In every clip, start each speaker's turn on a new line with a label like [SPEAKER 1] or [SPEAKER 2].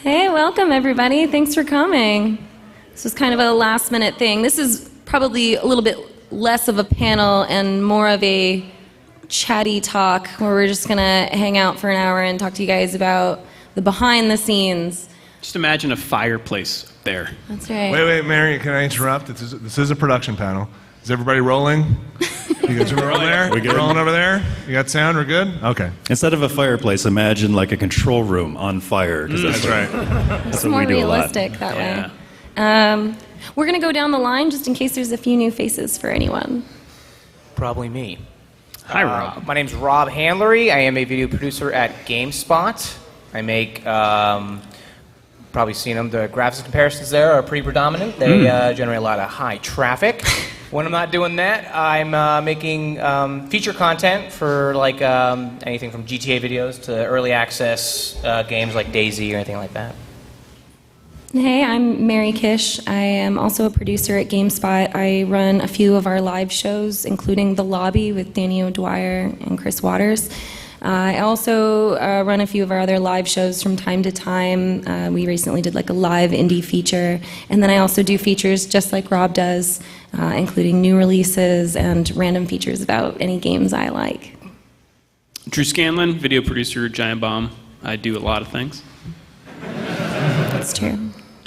[SPEAKER 1] Hey, welcome everybody. Thanks for coming. This was kind of a last minute thing. This is probably a little bit less of a panel and more of a chatty talk where we're just gonna hang out for an hour and talk to you guys about the behind the scenes.
[SPEAKER 2] Just imagine a fireplace up there.
[SPEAKER 1] That's right.
[SPEAKER 3] Wait, Mary, can I interrupt? This is a production panel. Is everybody rolling? You guys rolling there?
[SPEAKER 4] We good?
[SPEAKER 3] Rolling over there? You got sound? We're good? Okay.
[SPEAKER 4] Instead of a fireplace, imagine like a control room on fire.
[SPEAKER 3] That's right.
[SPEAKER 1] It's more realistic that way. We're going to go down the line just in case there's a few new faces for anyone.
[SPEAKER 5] Probably me.
[SPEAKER 2] Hi, Rob.
[SPEAKER 5] My name's Rob Handlery. I am a video producer at GameSpot. I make, probably seen them, the graphics comparisons there are pretty predominant. They generate a lot of high traffic. When I'm not doing that, I'm making feature content for like anything from GTA videos to early access games like DayZ or anything like that.
[SPEAKER 1] Hey, I'm Mary Kish. I am also a producer at GameSpot. I run a few of our live shows, including The Lobby with Danny O'Dwyer and Chris Waters. I also run a few of our other live shows from time to time. We recently did like a live indie feature. And then I also do features just like Rob does, including new releases and random features about any games I like.
[SPEAKER 2] Drew Scanlon, video producer at Giant Bomb. I do a lot of things.
[SPEAKER 1] That's true.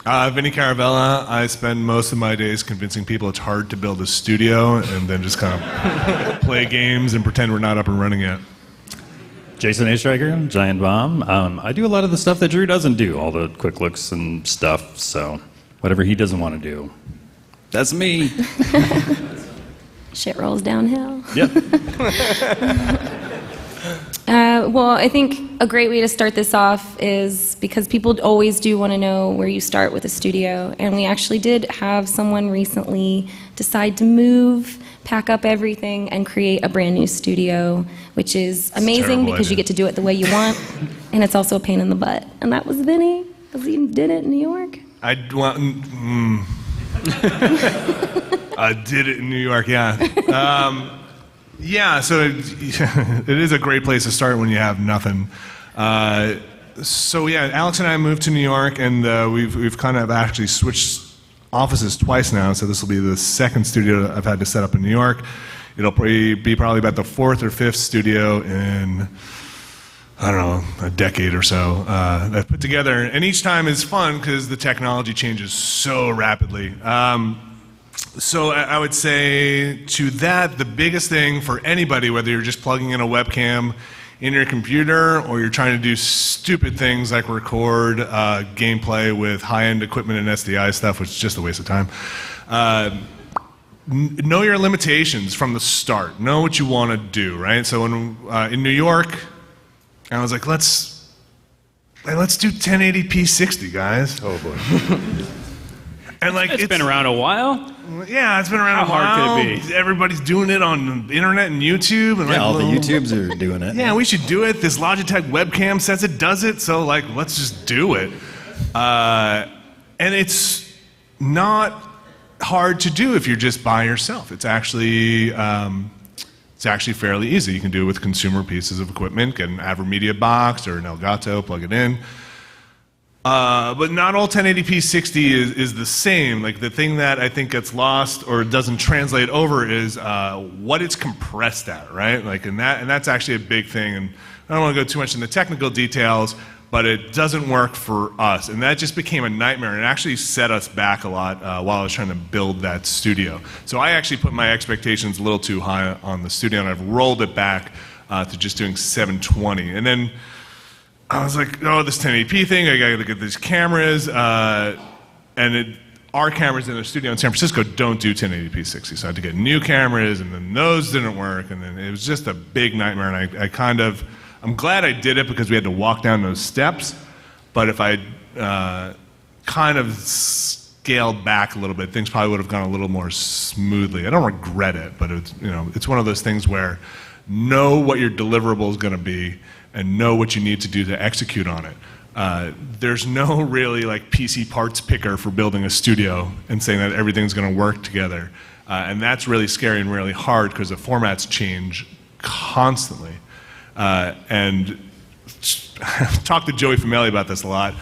[SPEAKER 3] Vinny Caravella. I spend most of my days convincing people it's hard to build a studio and then just kind of play games and pretend we're not up and running yet.
[SPEAKER 4] Jason A. Stryker, Giant Bomb. I do a lot of the stuff that Drew doesn't do, all the quick looks and stuff, so whatever he doesn't want to do, that's me.
[SPEAKER 1] Shit rolls downhill.
[SPEAKER 4] Yep.
[SPEAKER 1] Well, I think a great way to start this off is because people always do want to know where you start with a studio, and we actually did have someone recently decide to move, pack up everything, and create a brand new studio, which is amazing because you get to do it the way you want, and it's also a pain in the butt. And that was Vinny, because he did it in New York.
[SPEAKER 3] I did it in New York, yeah. Yeah, so it is a great place to start when you have nothing. So yeah, Alex and I moved to New York, and we've kind of actually switched offices twice now. So this will be the second studio that I've had to set up in New York. It'll be probably about the fourth or fifth studio in, I don't know, a decade or so that I've put together. And each time is fun because the technology changes so rapidly. So I would say to that, the biggest thing for anybody, whether you're just plugging in a webcam in your computer or you're trying to do stupid things like record gameplay with high-end equipment and SDI stuff, which is just a waste of time, know your limitations from the start. Know what you want to do, right? So when, in New York, I was like, let's do 1080p 60, guys.
[SPEAKER 4] Oh boy.
[SPEAKER 3] And like
[SPEAKER 2] It's been around a while.
[SPEAKER 3] Yeah, it's been around a while.
[SPEAKER 2] How hard could it be?
[SPEAKER 3] Everybody's doing it on the internet and YouTube. And
[SPEAKER 4] Yeah, all the YouTubes are doing it.
[SPEAKER 3] Yeah, we should do it. This Logitech webcam says it does it, so like, let's just do it. And it's not hard to do if you're just by yourself. It's actually fairly easy. You can do it with consumer pieces of equipment. Get an AverMedia box or an Elgato, plug it in. But not all 1080p 60 is the same. Like the thing that I think gets lost or doesn't translate over is what it's compressed at, right? Like, and that's actually a big thing. And I don't want to go too much into technical details, but it doesn't work for us. And that just became a nightmare. And it actually set us back a lot while I was trying to build that studio. So I actually put my expectations a little too high on the studio, and I've rolled it back to just doing 720. And then I was like, oh, this 1080p thing, I gotta get these cameras, our cameras in the studio in San Francisco don't do 1080p 60, so I had to get new cameras, and then those didn't work, and then it was just a big nightmare, and I'm glad I did it because we had to walk down those steps, but if I kind of scaled back a little bit, things probably would have gone a little more smoothly. I don't regret it, but it's one of those things where know what your deliverable is gonna be, and know what you need to do to execute on it. There's no really like PC parts picker for building a studio and saying that everything's going to work together. And that's really scary and really hard because the formats change constantly. And talk to Joey Fameli about this a lot.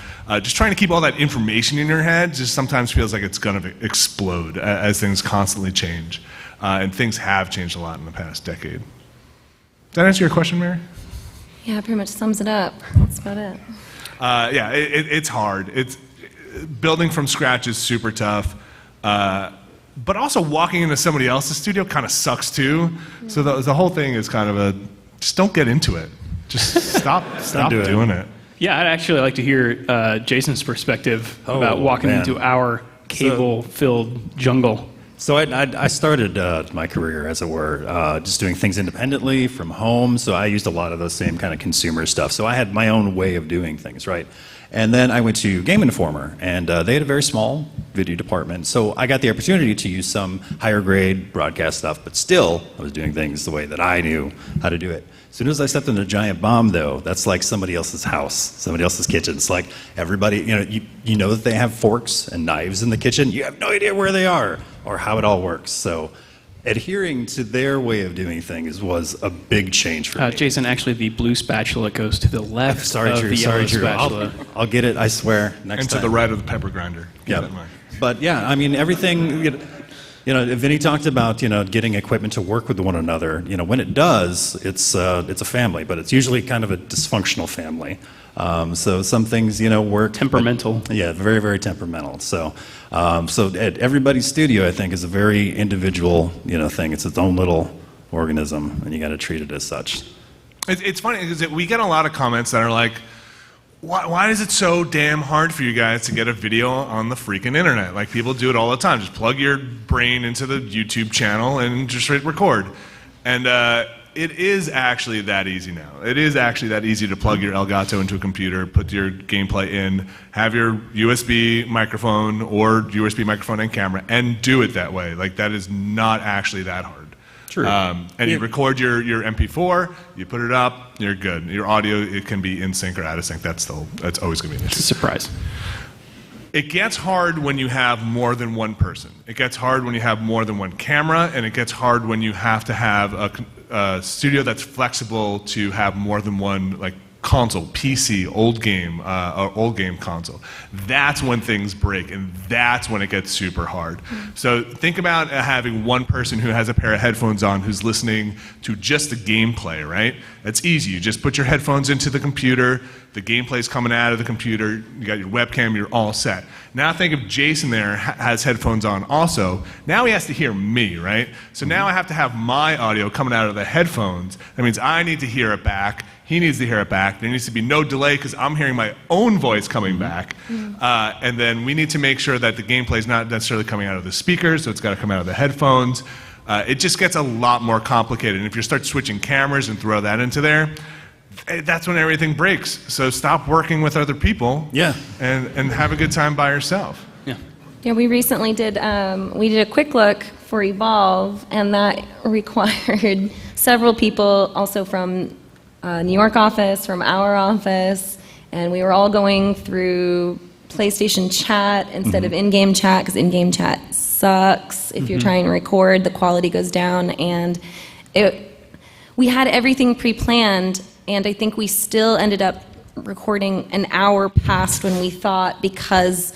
[SPEAKER 3] Just trying to keep all that information in your head just sometimes feels like it's going to explode as things constantly change. And things have changed a lot in the past decade. Does that answer your question, Mary?
[SPEAKER 1] Yeah, pretty much sums it up. That's about it.
[SPEAKER 3] Yeah, it's hard. Building from scratch is super tough. But also walking into somebody else's studio kind of sucks too. So the whole thing is kind of just don't get into it. Just stop doing it.
[SPEAKER 2] Yeah, I'd actually like to hear Jason's perspective about walking into our cable-filled jungle.
[SPEAKER 4] So I started my career, as it were, just doing things independently from home. So I used a lot of those same kind of consumer stuff. So I had my own way of doing things, right? And then I went to Game Informer, and they had a very small video department. So I got the opportunity to use some higher grade broadcast stuff, but still I was doing things the way that I knew how to do it. As soon as I stepped into Giant Bomb, though, that's like somebody else's house, somebody else's kitchen. It's like everybody, you know that they have forks and knives in the kitchen. You have no idea where they are or how it all works. So adhering to their way of doing things was a big change for me.
[SPEAKER 2] Jason, actually, the blue spatula goes to the left of the yellow spatula.
[SPEAKER 4] I'll get it, I swear, next time.
[SPEAKER 3] And to the right of the pepper grinder.
[SPEAKER 4] Yeah. But yeah, I mean, everything, Vinny talked about, getting equipment to work with one another. When it does, it's a family, but it's usually kind of a dysfunctional family. So some things, work.
[SPEAKER 2] Temperamental.
[SPEAKER 4] Yeah, very, very temperamental. So at everybody's studio, I think, is a very individual, thing. It's its own little organism, and you got to treat it as such.
[SPEAKER 3] It's funny because we get a lot of comments that are like, why is it so damn hard for you guys to get a video on the freaking internet? Like, people do it all the time. Just plug your brain into the YouTube channel and just hit record. And it is actually that easy now. It is actually that easy to plug your Elgato into a computer, put your gameplay in, have your USB microphone or USB microphone and camera, and do it that way. Like, that is not actually that hard.
[SPEAKER 4] True.
[SPEAKER 3] And you record your MP4, you put it up, you're good. Your audio, it can be in sync or out of sync. That's always going to be an issue.
[SPEAKER 2] It's a surprise.
[SPEAKER 3] It gets hard when you have more than one person. It gets hard when you have more than one camera, and it gets hard when you have to have a studio that's flexible to have more than one console, PC, old game console. That's when things break, and that's when it gets super hard. So think about having one person who has a pair of headphones on who's listening to just the gameplay, right? That's easy. You just put your headphones into the computer, the gameplay's coming out of the computer, you got your webcam, you're all set. Now think if Jason there has headphones on also. Now he has to hear me, right? So now I have to have my audio coming out of the headphones. That means I need to hear it back. He needs to hear it back. There needs to be no delay because I'm hearing my own voice coming back. And then we need to make sure that the gameplay is not necessarily coming out of the speakers, so it's got to come out of the headphones. It just gets a lot more complicated. And if you start switching cameras and throw that into there, that's when everything breaks. So stop working with other people and have a good time by yourself.
[SPEAKER 1] Yeah, we recently did a quick look for Evolve, and that required several people also from New York office, from our office, and we were all going through PlayStation chat instead of in-game chat, because in-game chat sucks. If you're trying to record, the quality goes down, and we had everything pre-planned, and I think we still ended up recording an hour past when we thought, because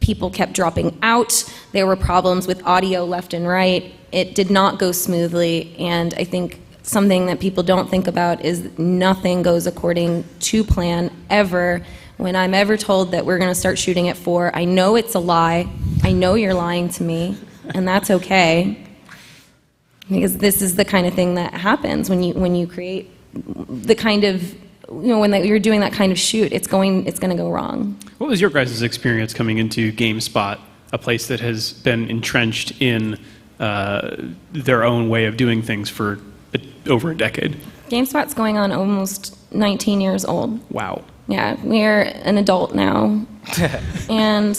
[SPEAKER 1] people kept dropping out. There were problems with audio left and right. It did not go smoothly, and I think something that people don't think about is nothing goes according to plan ever. When I'm ever told that we're going to start shooting at 4, I know it's a lie. I know you're lying to me, and that's okay. Because this is the kind of thing that happens when you create the kind of, when you're doing that kind of shoot, it's going to go wrong.
[SPEAKER 2] What was your guys' experience coming into GameSpot, a place that has been entrenched in their own way of doing things for over a decade?
[SPEAKER 1] GameSpot's going on almost 19 years old.
[SPEAKER 2] Wow.
[SPEAKER 1] Yeah, we're an adult now. And,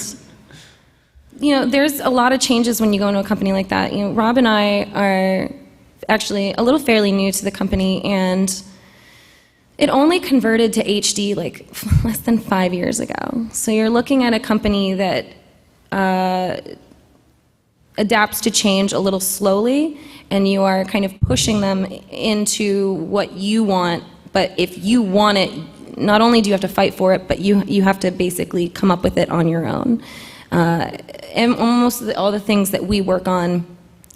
[SPEAKER 1] there's a lot of changes when you go into a company like that. Rob and I are actually a little fairly new to the company, and it only converted to HD less than 5 years ago. So you're looking at a company that adapts to change a little slowly, and you are kind of pushing them into what you want. But if you want it not only do you have to fight for it, but you have to basically come up with it on your own. And almost all the things that we work on,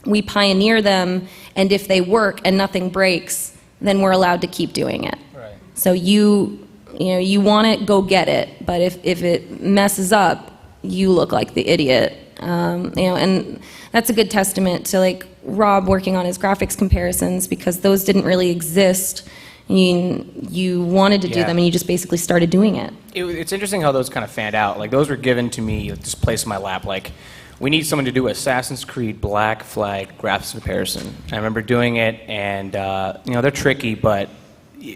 [SPEAKER 1] we pioneer them, and if they work and nothing breaks, then we're allowed to keep doing it.
[SPEAKER 5] Right.
[SPEAKER 1] So you want it, go get it. But if it messes up, you look like the idiot. And that's a good testament to like Rob working on his graphics comparisons, because those didn't really exist. You wanted to do them, and you just basically started doing it.
[SPEAKER 5] It's interesting how those kind of fanned out. Like, those were given to me, just placed in my lap. Like, we need someone to do Assassin's Creed Black Flag graphics comparison. I remember doing it, and they're tricky, but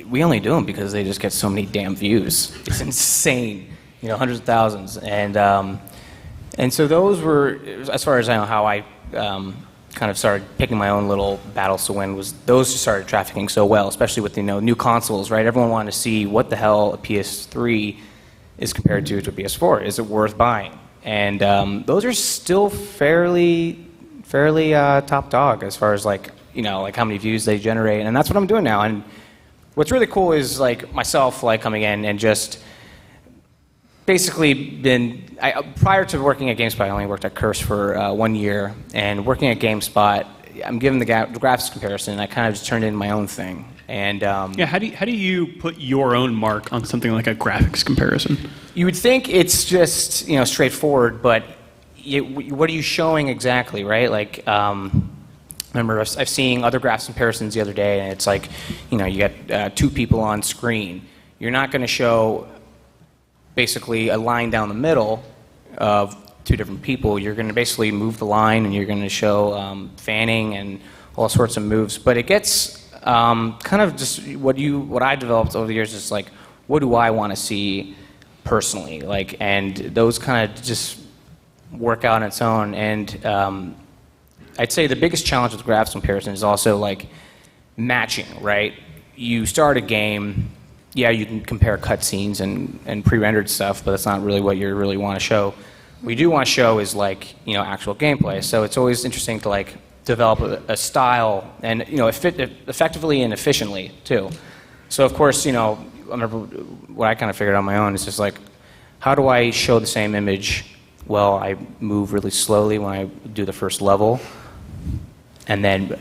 [SPEAKER 5] we only do them because they just get so many damn views. It's insane, hundreds of thousands, and so those were, as far as I know, how I kind of started picking my own little battles to win. Was those just started trafficking so well, especially with new consoles, right? Everyone wanted to see what the hell a PS3 is compared to a PS4. Is it worth buying? And those are still fairly top dog as far as like how many views they generate, and that's what I'm doing now. And what's really cool is like myself coming in and just basically prior to working at GameSpot, I only worked at Curse for 1 year, and working at GameSpot, I'm given the graphics comparison, and I kind of just turned it into my own thing. And
[SPEAKER 2] how do you put your own mark on something like a graphics comparison?
[SPEAKER 5] You would think it's just straightforward, but what are you showing exactly, right? Like, remember I've seen other graphics comparisons the other day, and it's like, you get two people on screen. You're not going to show basically a line down the middle of two different people. You're going to basically move the line, and you're going to show fanning and all sorts of moves. But it gets kind of just what I developed over the years is like, what do I want to see personally? Like, and those kind of just work out on its own. And I'd say the biggest challenge with graphics comparison is also like matching, right? You start a game. Yeah, you can compare cutscenes and pre-rendered stuff, but that's not really what you really want to show. What you do want to show is like actual gameplay. So it's always interesting to like develop a style and effectively and efficiently too. So of course I remember what I kind of figured out on my own is just like, how do I show the same image? Well, I move really slowly when I do the first level, and then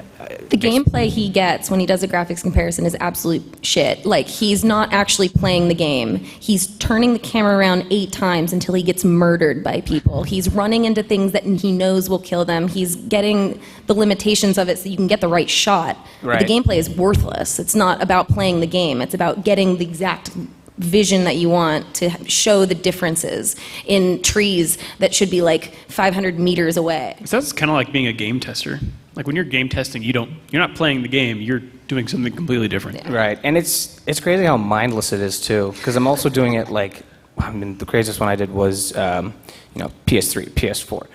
[SPEAKER 1] the gameplay he gets when he does a graphics comparison is absolute shit. Like, he's not actually playing the game. He's turning the camera around 8 times until he gets murdered by people. He's running into things that he knows will kill them. He's getting the limitations of it so you can get the right shot.
[SPEAKER 5] Right.
[SPEAKER 1] The gameplay is worthless. It's not about playing the game. It's about getting the exact vision that you want to show the differences in trees that should be like 500 meters away.
[SPEAKER 2] So that's kind of like being a game tester. Like when you're game testing, you're not playing the game, you're doing something completely different.
[SPEAKER 1] Yeah.
[SPEAKER 5] Right, and it's crazy how mindless it is too, because I'm also doing it like, the craziest one I did was PS3, PS4,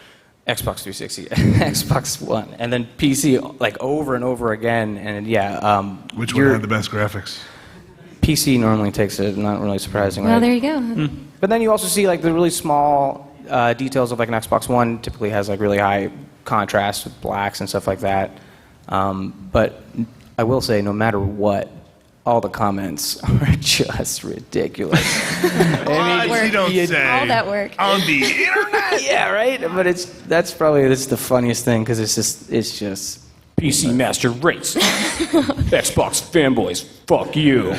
[SPEAKER 5] Xbox 360, Xbox One, and then PC like over and over again, and
[SPEAKER 3] Which one had the best graphics?
[SPEAKER 5] PC normally takes it, not really surprising.
[SPEAKER 1] Well,
[SPEAKER 5] right?
[SPEAKER 1] there you go.
[SPEAKER 5] But then you also see like the really small details of like an Xbox One typically has like really high contrast with blacks and stuff like that. But I will say, no matter what, all the comments are just ridiculess.
[SPEAKER 3] You don't say.
[SPEAKER 1] All that work.
[SPEAKER 3] On the internet.
[SPEAKER 5] Yeah, right. But that's the funniest thing, because it's just PC Master Race. Xbox fanboys, fuck you.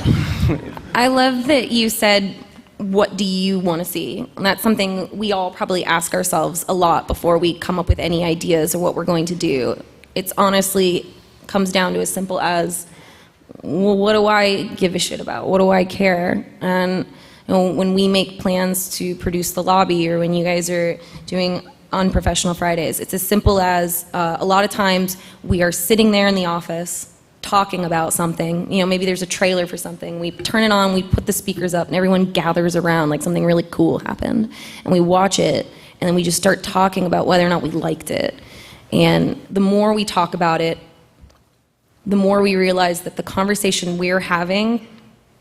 [SPEAKER 1] I love that you said, what do you want to see? And that's something we all probably ask ourselves a lot before we come up with any ideas or what we're going to do. It's honestly comes down to as simple as, well, what do I give a shit about? What do I care? And when we make plans to produce the lobby, or when you guys are doing Unprofessional Fridays, it's as simple as a lot of times we are sitting there in the office talking about something. Maybe there's a trailer for something. We turn it on, we put the speakers up, and everyone gathers around like something really cool happened. And we watch it, and then we just start talking about whether or not we liked it. And the more we talk about it, the more we realize that the conversation we're having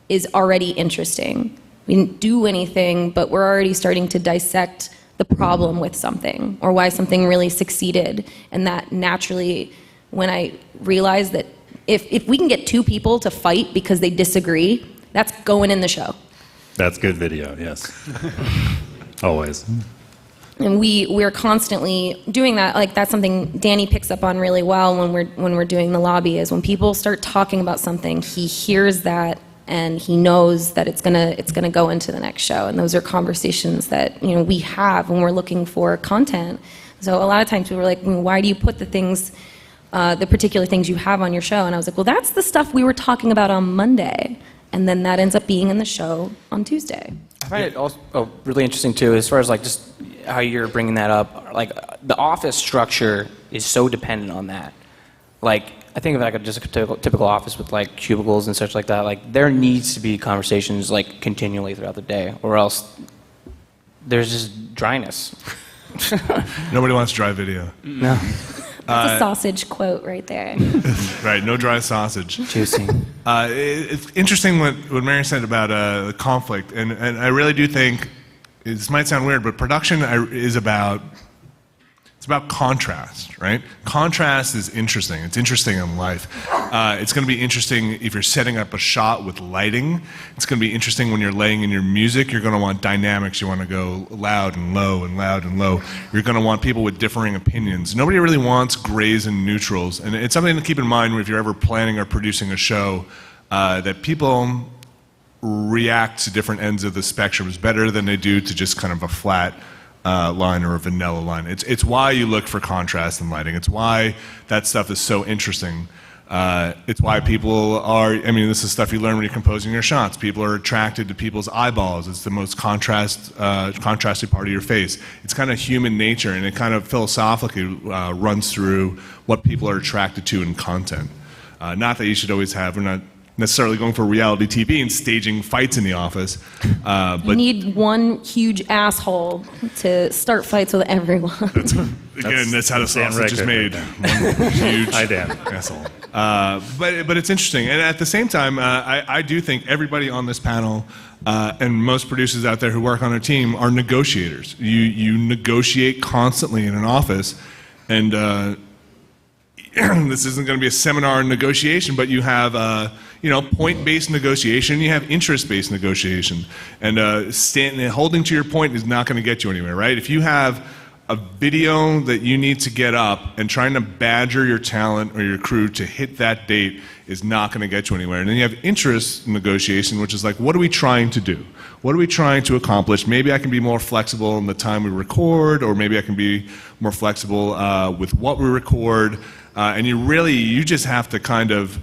[SPEAKER 1] is already interesting. We didn't do anything, but we're already starting to dissect the problem with something, or why something really succeeded. And that naturally, when I realized that if we can get 2 people to fight because they disagree, that's going in the show.
[SPEAKER 4] That's good video, yes. Always.
[SPEAKER 1] And we're constantly doing that. Like, that's something Danny picks up on really well when we're doing the lobby, is when people start talking about something, he hears that and he knows that it's gonna go into the next show. And those are conversations that, you know, we have when we're looking for content. So a lot of times people are like, well, why do you put the things, the particular things you have on your show? And I was like, well, that's the stuff we were talking about on Monday. And then that ends up being in the show on Tuesday.
[SPEAKER 5] I find it also really interesting too, as far as like just how you're bringing that up. Like the office structure is so dependent on that. Like I think of like just a typical office with like cubicles and such like that. Like there needs to be conversations like continually throughout the day, or else there's just dryness.
[SPEAKER 3] Nobody wants dry video.
[SPEAKER 5] No.
[SPEAKER 1] That's a sausage quote right there.
[SPEAKER 3] Right, no dry sausage.
[SPEAKER 5] Juicy.
[SPEAKER 3] It's interesting what Mary said about the conflict, and I really do think, this might sound weird, but production is about contrast, right? Contrast is interesting. It's interesting in life. It's going to be interesting if you're setting up a shot with lighting. It's going to be interesting when you're laying in your music. You're going to want dynamics. You want to go loud and low and loud and low. You're going to want people with differing opinions. Nobody really wants grays and neutrals. And it's something to keep in mind if you're ever planning or producing a show, that people react to different ends of the spectrum better than they do to just kind of a flat line or a vanilla line. It's why you look for contrast in lighting. It's why that stuff is so interesting. It's why people are, I mean, this is stuff you learn when you're composing your shots. People are attracted to people's eyeballs. It's the most contrasted part of your face. It's kind of human nature, and it kind of philosophically runs through what people are attracted to in content. Not that you should always have, we're not necessarily going for reality TV and staging fights in the office. But
[SPEAKER 1] You need one huge asshole to start fights with everyone.
[SPEAKER 3] That's how the sausage is made. One huge asshole. But it's interesting. And at the same time, I do think everybody on this panel and most producers out there who work on a team are negotiators. You negotiate constantly in an office, and this isn't going to be a seminar on negotiation, but you have point-based negotiation, you have interest-based negotiation. And holding to your point is not going to get you anywhere, right? If you have a video that you need to get up, and trying to badger your talent or your crew to hit that date is not going to get you anywhere. And then you have interest negotiation, which is like, what are we trying to do? What are we trying to accomplish? Maybe I can be more flexible in the time we record, or maybe I can be more flexible with what we record. And you just have to kind of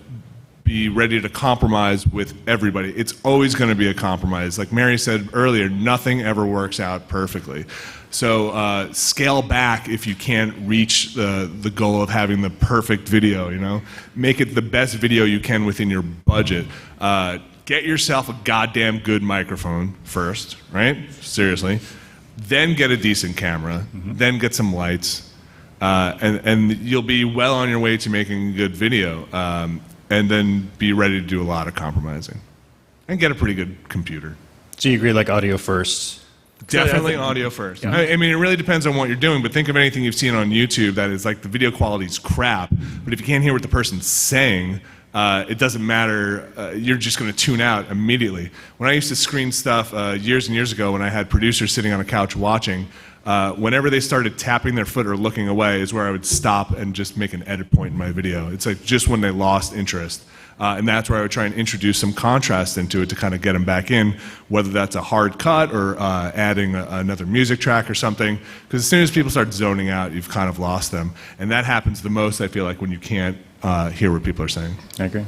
[SPEAKER 3] be ready to compromise with everybody. It's always going to be a compromise. Like Mary said earlier, nothing ever works out perfectly. So scale back if you can't reach the goal of having the perfect video, you know? Make it the best video you can within your budget. Get yourself a goddamn good microphone first, right? Seriously. Then get a decent camera. Then get some lights. And you'll be well on your way to making a good video. And then be ready to do a lot of compromising. And get a pretty good computer.
[SPEAKER 4] So you agree, like audio first?
[SPEAKER 3] Definitely audio first. Yeah. I mean, it really depends on what you're doing, but think of anything you've seen on YouTube that is like the video quality is crap, but if you can't hear what the person's saying, it doesn't matter. You're just going to tune out immediately. When I used to screen stuff years and years ago, when I had producers sitting on a couch watching, whenever they started tapping their foot or looking away is where I would stop and just make an edit point in my video. It's like just when they lost interest. And that's where I would try and introduce some contrast into it to kind of get them back in, whether that's a hard cut or adding another music track or something. Because as soon as people start zoning out, you've kind of lost them. And that happens the most, I feel like, when you can't hear what people are saying.
[SPEAKER 4] I agree.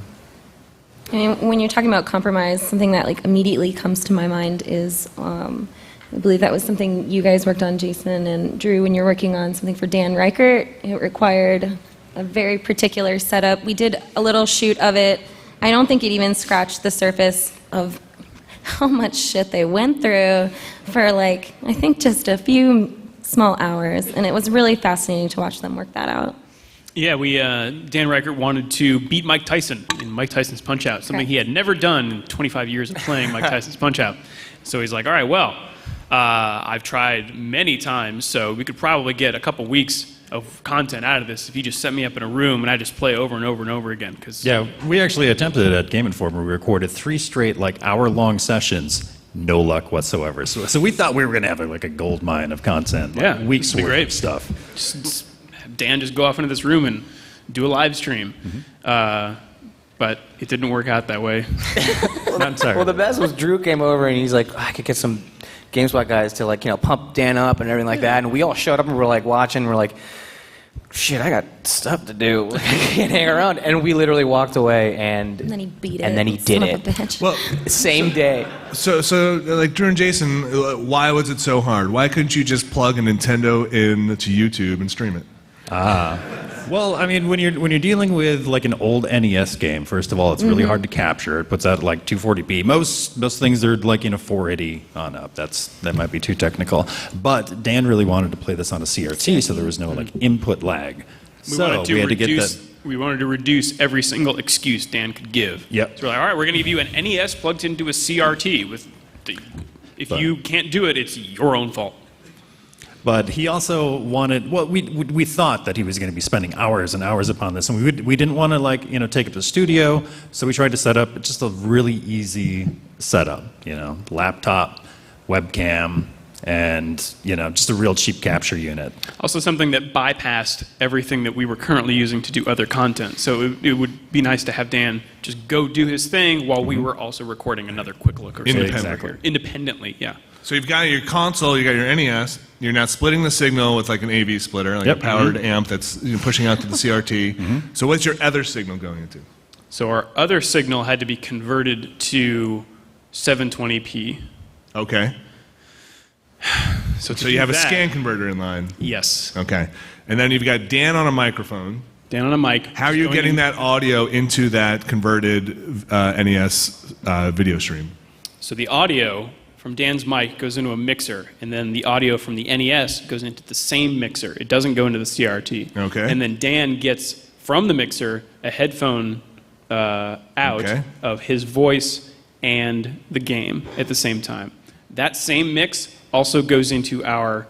[SPEAKER 1] And when you're talking about compromise, something that like immediately comes to my mind is, I believe that was something you guys worked on, Jason and Drew, when you're working on something for Dan Reichert. It required a very particular setup. We did a little shoot of it. I don't think it even scratched the surface of how much shit they went through for like, I think just a few small hours. And it was really fascinating to watch them work that out.
[SPEAKER 2] Yeah, Dan Reichert wanted to beat Mike Tyson in Mike Tyson's Punch-Out, something he had never done in 25 years of playing Mike Tyson's Punch-Out. So he's like, all right, well, I've tried many times, so we could probably get a couple weeks of content out of this if you just set me up in a room and I just play over and over and over again.
[SPEAKER 4] Yeah, we actually attempted it at Game Informer. We recorded 3 straight, like, hour-long sessions no luck whatsoever. So we thought we were going to have like a gold mine of content, like
[SPEAKER 2] Yeah,
[SPEAKER 4] weeks
[SPEAKER 2] it'd be
[SPEAKER 4] worth
[SPEAKER 2] great.
[SPEAKER 4] of stuff.
[SPEAKER 2] Just have Dan just go off into this room and do a live stream. But it didn't work out that way.
[SPEAKER 4] Not entirely.
[SPEAKER 5] Well, the best was Drew came over and he's like, I could get some GameSpot guys to like, pump Dan up and everything like that. And we all showed up and we're like watching. We're like, shit, I got stuff to do. I can't hang around. And we literally walked away and
[SPEAKER 1] then he beat it.
[SPEAKER 5] And then he did
[SPEAKER 1] son of a
[SPEAKER 5] it.
[SPEAKER 1] bitch.
[SPEAKER 3] Well,
[SPEAKER 5] Same day.
[SPEAKER 3] so like Drew and Jason, why was it so hard? Why couldn't you just plug a Nintendo into YouTube and stream it?
[SPEAKER 4] Well, I mean, when you're dealing with like an old NES game, first of all, it's really hard to capture. It puts out like 240p. Most things are like 480 on up. That might be too technical. But Dan really wanted to play this on a CRT, so there was no like input lag.
[SPEAKER 2] We wanted to
[SPEAKER 4] we had to get
[SPEAKER 2] reduce.
[SPEAKER 4] that.
[SPEAKER 2] We wanted to reduce every single excuse Dan could give.
[SPEAKER 4] Yep.
[SPEAKER 2] So we're like, all right, we're going to give you an NES plugged into a CRT. If you can't do it, it's your own fault.
[SPEAKER 4] But he also wanted. Well, we thought that he was going to be spending hours and hours upon this, and we didn't want to like take it to the studio. So we tried to set up just a really easy setup. Laptop, webcam, and just a real cheap capture unit.
[SPEAKER 2] Also something that bypassed everything that we were currently using to do other content. So it would be nice to have Dan just go do his thing while we were also recording another quick look or something.
[SPEAKER 3] Independently.
[SPEAKER 2] Independently, yeah.
[SPEAKER 3] So you've got your console, you got your NES. You're now splitting the signal with like an AV splitter, like
[SPEAKER 4] Yep.
[SPEAKER 3] a powered amp that's pushing out to the CRT. So what's your other signal going into?
[SPEAKER 2] So our other signal had to be converted to 720p.
[SPEAKER 3] Okay.
[SPEAKER 2] So
[SPEAKER 3] So you have a scan converter in line.
[SPEAKER 2] Yes.
[SPEAKER 3] Okay. And then you've got Dan on a microphone.
[SPEAKER 2] Dan on a mic.
[SPEAKER 3] How are you getting that audio into that converted NES video stream?
[SPEAKER 2] So the audio from Dan's mic goes into a mixer, and then the audio from the NES goes into the same mixer. It doesn't go into the CRT.
[SPEAKER 3] Okay.
[SPEAKER 2] And then Dan gets from the mixer a headphone out
[SPEAKER 3] Okay.
[SPEAKER 2] of his voice and the game at the same time. That same mix also goes into our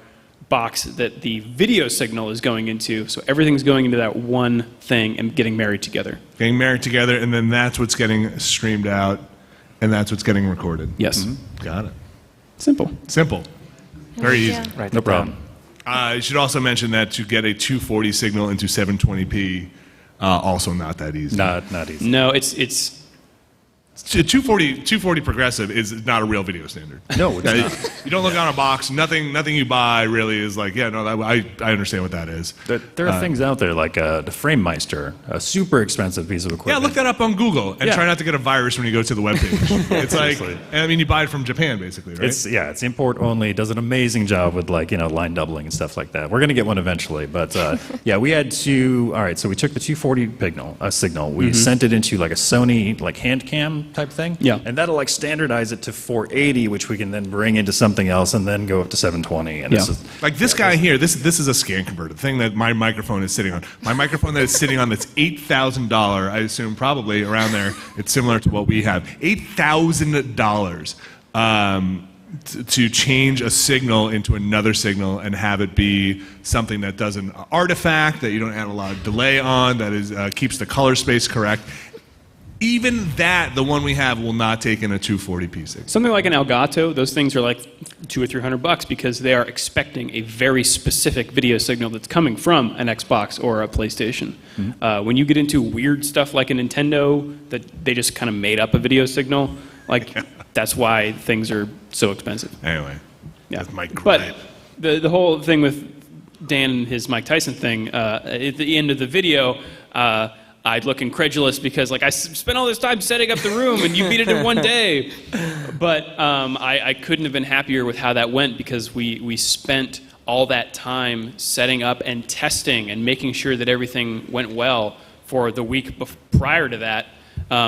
[SPEAKER 2] box that the video signal is going into, so everything's going into that one thing and getting married together.
[SPEAKER 3] Getting married together, and then that's what's getting streamed out, and that's what's getting recorded.
[SPEAKER 2] Yes.
[SPEAKER 3] Got it.
[SPEAKER 2] Simple.
[SPEAKER 3] Simple. Very easy.
[SPEAKER 1] Yeah.
[SPEAKER 5] Right.
[SPEAKER 4] No problem.
[SPEAKER 3] I should also mention that to get a 240 signal into 720p, also not that easy.
[SPEAKER 4] Not easy.
[SPEAKER 2] No, it's
[SPEAKER 3] 240 progressive is not a real video standard.
[SPEAKER 4] No, it's not.
[SPEAKER 3] You don't look on a box. Nothing you buy really is like, yeah, no, I understand what that is.
[SPEAKER 4] There are things out there like the FrameMeister, a super expensive piece of equipment.
[SPEAKER 3] Yeah, look that up on Google and
[SPEAKER 4] Yeah.
[SPEAKER 3] try not to get a virus when you go to the webpage. It's like,
[SPEAKER 4] Seriously.
[SPEAKER 3] I mean, you buy it from Japan basically, right?
[SPEAKER 4] It's import only. It does an amazing job with line doubling and stuff like that. We're gonna get one eventually, but yeah, we had to. All right, so we took the 240 signal. We sent it into like a Sony like hand cam type thing.
[SPEAKER 2] Yeah.
[SPEAKER 4] and that'll like standardize it to 480, which we can then bring into something else and then go up to 720. And it's
[SPEAKER 2] Yeah.
[SPEAKER 4] just,
[SPEAKER 3] Like this guy here, this is a scan converter, the thing that my microphone is sitting on. My microphone that is sitting on that's $8,000, I assume probably around there. It's similar to what we have. $8,000 to change a signal into another signal and have it be something that does an artifact, that you don't add a lot of delay on, that is keeps the color space correct. Even that, the one we have, will not take in a 240p signal.
[SPEAKER 2] something like an Elgato. Those things are like $200 or $300 because they are expecting a very specific video signal that's coming from an Xbox or a PlayStation. When you get into weird stuff like a Nintendo that they just kind of made up a video signal, like that's why things are so expensive.
[SPEAKER 3] Anyway,
[SPEAKER 2] Yeah.
[SPEAKER 3] that's my gripe.
[SPEAKER 2] But the whole thing with Dan and his Mike Tyson thing, at the end of the video, I'd look incredulous because like I spent all this time setting up the room and you beat it in one day. But I couldn't have been happier with how that went because we spent all that time setting up and testing and making sure that everything went well for the week prior to that.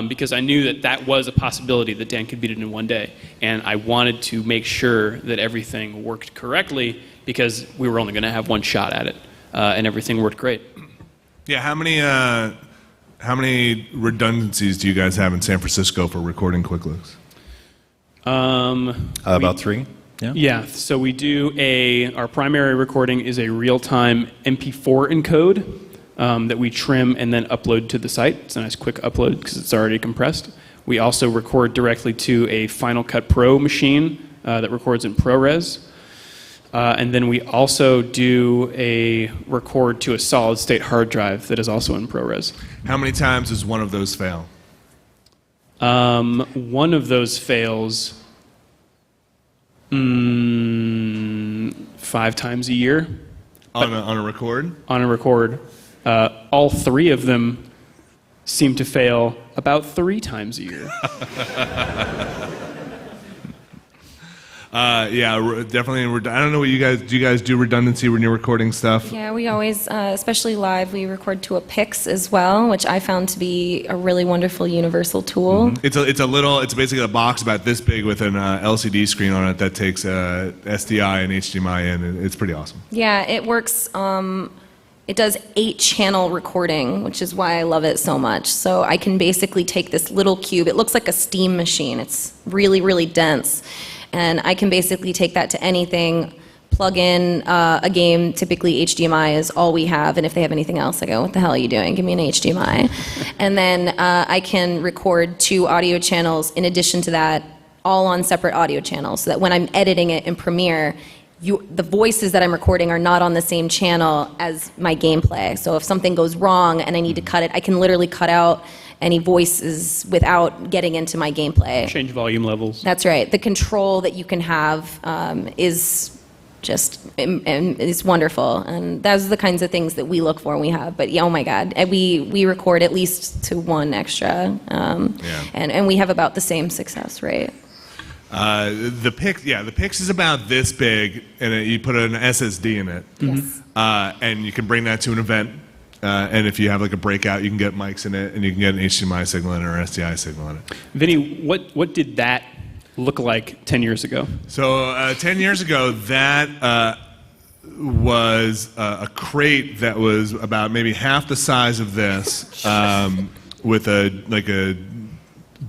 [SPEAKER 2] Because I knew that was a possibility that Dan could beat it in one day. And I wanted to make sure that everything worked correctly because we were only going to have one shot at it. And everything worked great.
[SPEAKER 3] Yeah, how many redundancies do you guys have in San Francisco for recording quick looks?
[SPEAKER 4] about 3. Yeah.
[SPEAKER 2] Yeah, so we do our primary recording is a real-time MP4 encode that we trim and then upload to the site. It's a nice quick upload because it's already compressed. We also record directly to a Final Cut Pro machine that records in ProRes. And then we also do a record to a solid-state hard drive that is also in ProRes.
[SPEAKER 3] How many times does one of those fail?
[SPEAKER 2] One of those fails 5 times a year.
[SPEAKER 3] On a record?
[SPEAKER 2] On a record. All 3 of them seem to fail about 3 times a year.
[SPEAKER 3] Yeah, definitely. I don't know what you guys do. You guys do redundancy when you're recording stuff?
[SPEAKER 1] Yeah, we always, especially live, we record to a PAX as well, which I found to be a really wonderful universal tool.
[SPEAKER 3] Mm-hmm. It's basically a box about this big with an LCD screen on it that takes SDI and HDMI in. It's pretty awesome.
[SPEAKER 1] Yeah, it works. It does 8-channel recording, which is why I love it so much. So I can basically take this little cube. It looks like a steam machine. It's really, really dense. And I can basically take that to anything, plug in a game. Typically HDMI is all we have, and if they have anything else, I go, what the hell are you doing? Give me an HDMI. And then I can record 2 audio channels in addition to that, all on separate audio channels, so that when I'm editing it in Premiere, the voices that I'm recording are not on the same channel as my gameplay. So if something goes wrong and I need to cut it, I can literally cut out any voices without getting into my gameplay.
[SPEAKER 2] Change volume levels.
[SPEAKER 1] That's right. The control that you can have is just is wonderful, and those are the kinds of things that we look for when we have. But yeah, oh my God, we record at least to 1 extra, and we have about the same success rate.
[SPEAKER 3] The PAX is about this big, and you put an SSD in it.
[SPEAKER 1] Yes.
[SPEAKER 3] And you can bring that to an event. And if you have like a breakout, you can get mics in it, and you can get an HDMI signal in it or an SDI signal in it.
[SPEAKER 2] Vinny, what did that look like 10 years ago?
[SPEAKER 3] So 10 years ago, that was a crate that was about maybe half the size of this, with a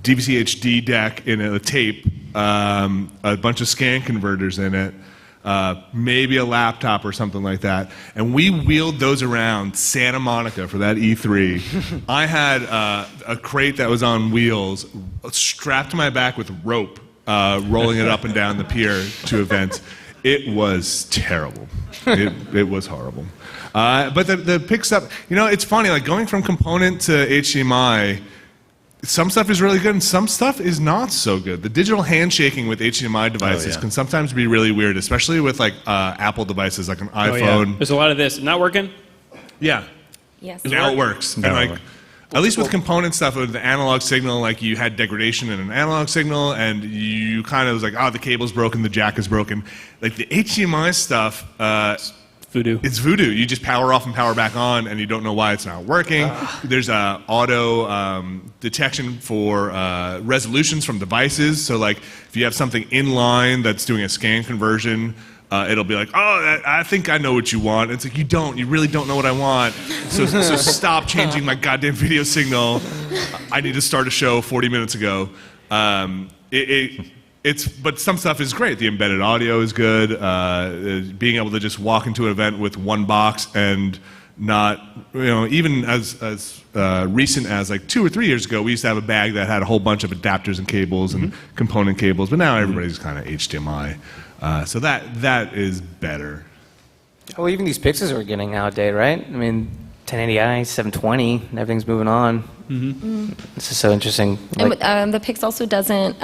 [SPEAKER 3] DVC HD deck in it, a tape, a bunch of scan converters in it. Maybe a laptop or something like that. And we wheeled those around Santa Monica for that E3. I had a crate that was on wheels strapped to my back with rope, rolling it up and down the pier to events. It was terrible. It was horrible. But the PAX up, it's funny, like going from component to HDMI, some stuff is really good and some stuff is not so good. The digital handshaking with HDMI devices can sometimes be really weird, especially with like Apple devices, like an iPhone.
[SPEAKER 2] Yeah. There's a lot of this. Not working?
[SPEAKER 3] Yeah.
[SPEAKER 1] Yes.
[SPEAKER 3] Now it works. And like, at least with component stuff, with the analog signal, like you had degradation in an analog signal, and you kind of was like, oh, the cable's broken, the jack is broken. Like the HDMI stuff,
[SPEAKER 2] voodoo.
[SPEAKER 3] It's voodoo. You just power off and power back on, and you don't know why it's not working. There's auto detection for resolutions from devices. So, like, if you have something in line that's doing a scan conversion, it'll be like, oh, I think I know what you want. It's like, you don't. You really don't know what I want. So stop changing my goddamn video signal. I need to start a show 40 minutes ago. But some stuff is great. The embedded audio is good. Being able to just walk into an event with one box and not, even as recent as like 2 or 3 years ago, we used to have a bag that had a whole bunch of adapters and cables and component cables. But now everybody's kind of HDMI. So that is better.
[SPEAKER 5] Well, even these PAXs are getting outdated, right? I mean, 1080i, 720, everything's moving on. This is so interesting.
[SPEAKER 1] And the PAX also doesn't.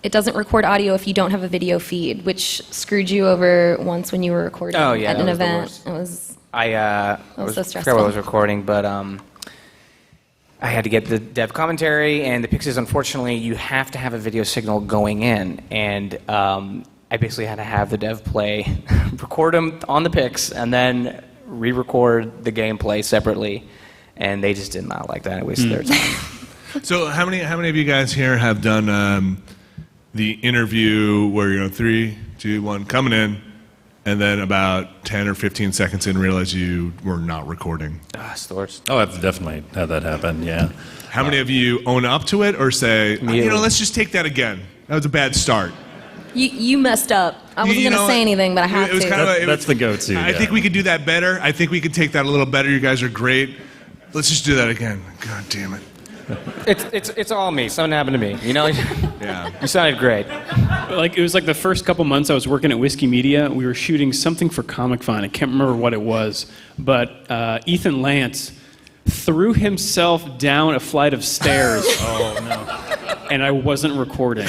[SPEAKER 1] It doesn't record audio if you don't have a video feed, which screwed you over once when you were recording at an event. It was.
[SPEAKER 5] I
[SPEAKER 1] was so stressful.
[SPEAKER 5] forgot what I was recording, but I had to get the dev commentary, and the PAXs, unfortunately, you have to have a video signal going in, and I basically had to have the dev play, record them on the PAX, and then re-record the gameplay separately, and they just did not like that. It wasted their time.
[SPEAKER 3] So how many of you guys here have done the interview where 3, 2, 1, coming in, and then about 10 or 15 seconds in realize you were not recording?
[SPEAKER 5] It's the worst.
[SPEAKER 4] Oh, I've definitely had that happen, yeah.
[SPEAKER 3] How many of you own up to it or say, let's just take that again? That was a bad start.
[SPEAKER 1] You messed up. I wasn't going to say anything, but I have to.
[SPEAKER 4] That's the go-to.
[SPEAKER 3] I think we could do that better. I think we could take that a little better. You guys are great. Let's just do that again. God damn it.
[SPEAKER 5] It's all me. Something happened to me. You know.
[SPEAKER 3] Yeah.
[SPEAKER 5] You sounded great.
[SPEAKER 2] Like, it was like the first couple months I was working at Whiskey Media. We were shooting something for Comic Con. I can't remember what it was, but Ethan Lance threw himself down a flight of stairs.
[SPEAKER 4] Oh no.
[SPEAKER 2] And I wasn't recording.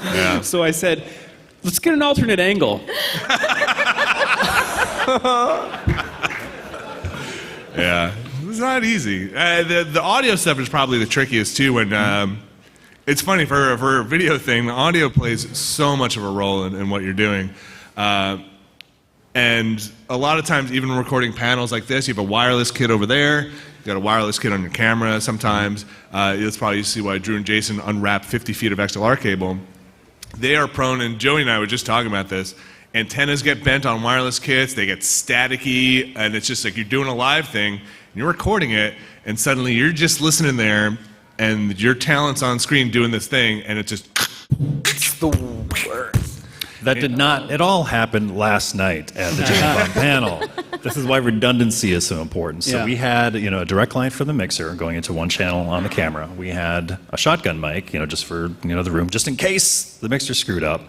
[SPEAKER 3] Yeah.
[SPEAKER 2] So I said, let's get an alternate angle.
[SPEAKER 3] Yeah, it's not easy. The audio stuff is probably the trickiest too. When it's funny for a video thing, the audio plays so much of a role in what you're doing, and a lot of times, even recording panels like this, you have a wireless kit over there. You got a wireless kit on your camera. Sometimes that's probably you see why Drew and Jason unwrap 50 feet of XLR cable. They are prone, and Joey and I were just talking about this. Antennas get bent on wireless kits, they get staticky, and it's just like you're doing a live thing, and you're recording it, and suddenly you're just listening there, and your talent's on screen doing this thing, and it just...
[SPEAKER 5] It's the worst.
[SPEAKER 4] That did not at all happen last night at the Jimmy Fun panel. This is why redundancy is so important. So
[SPEAKER 2] Yeah.
[SPEAKER 4] we had, a direct line for the mixer going into one channel on the camera. We had a shotgun mic, just for, the room, just in case the mixer screwed up.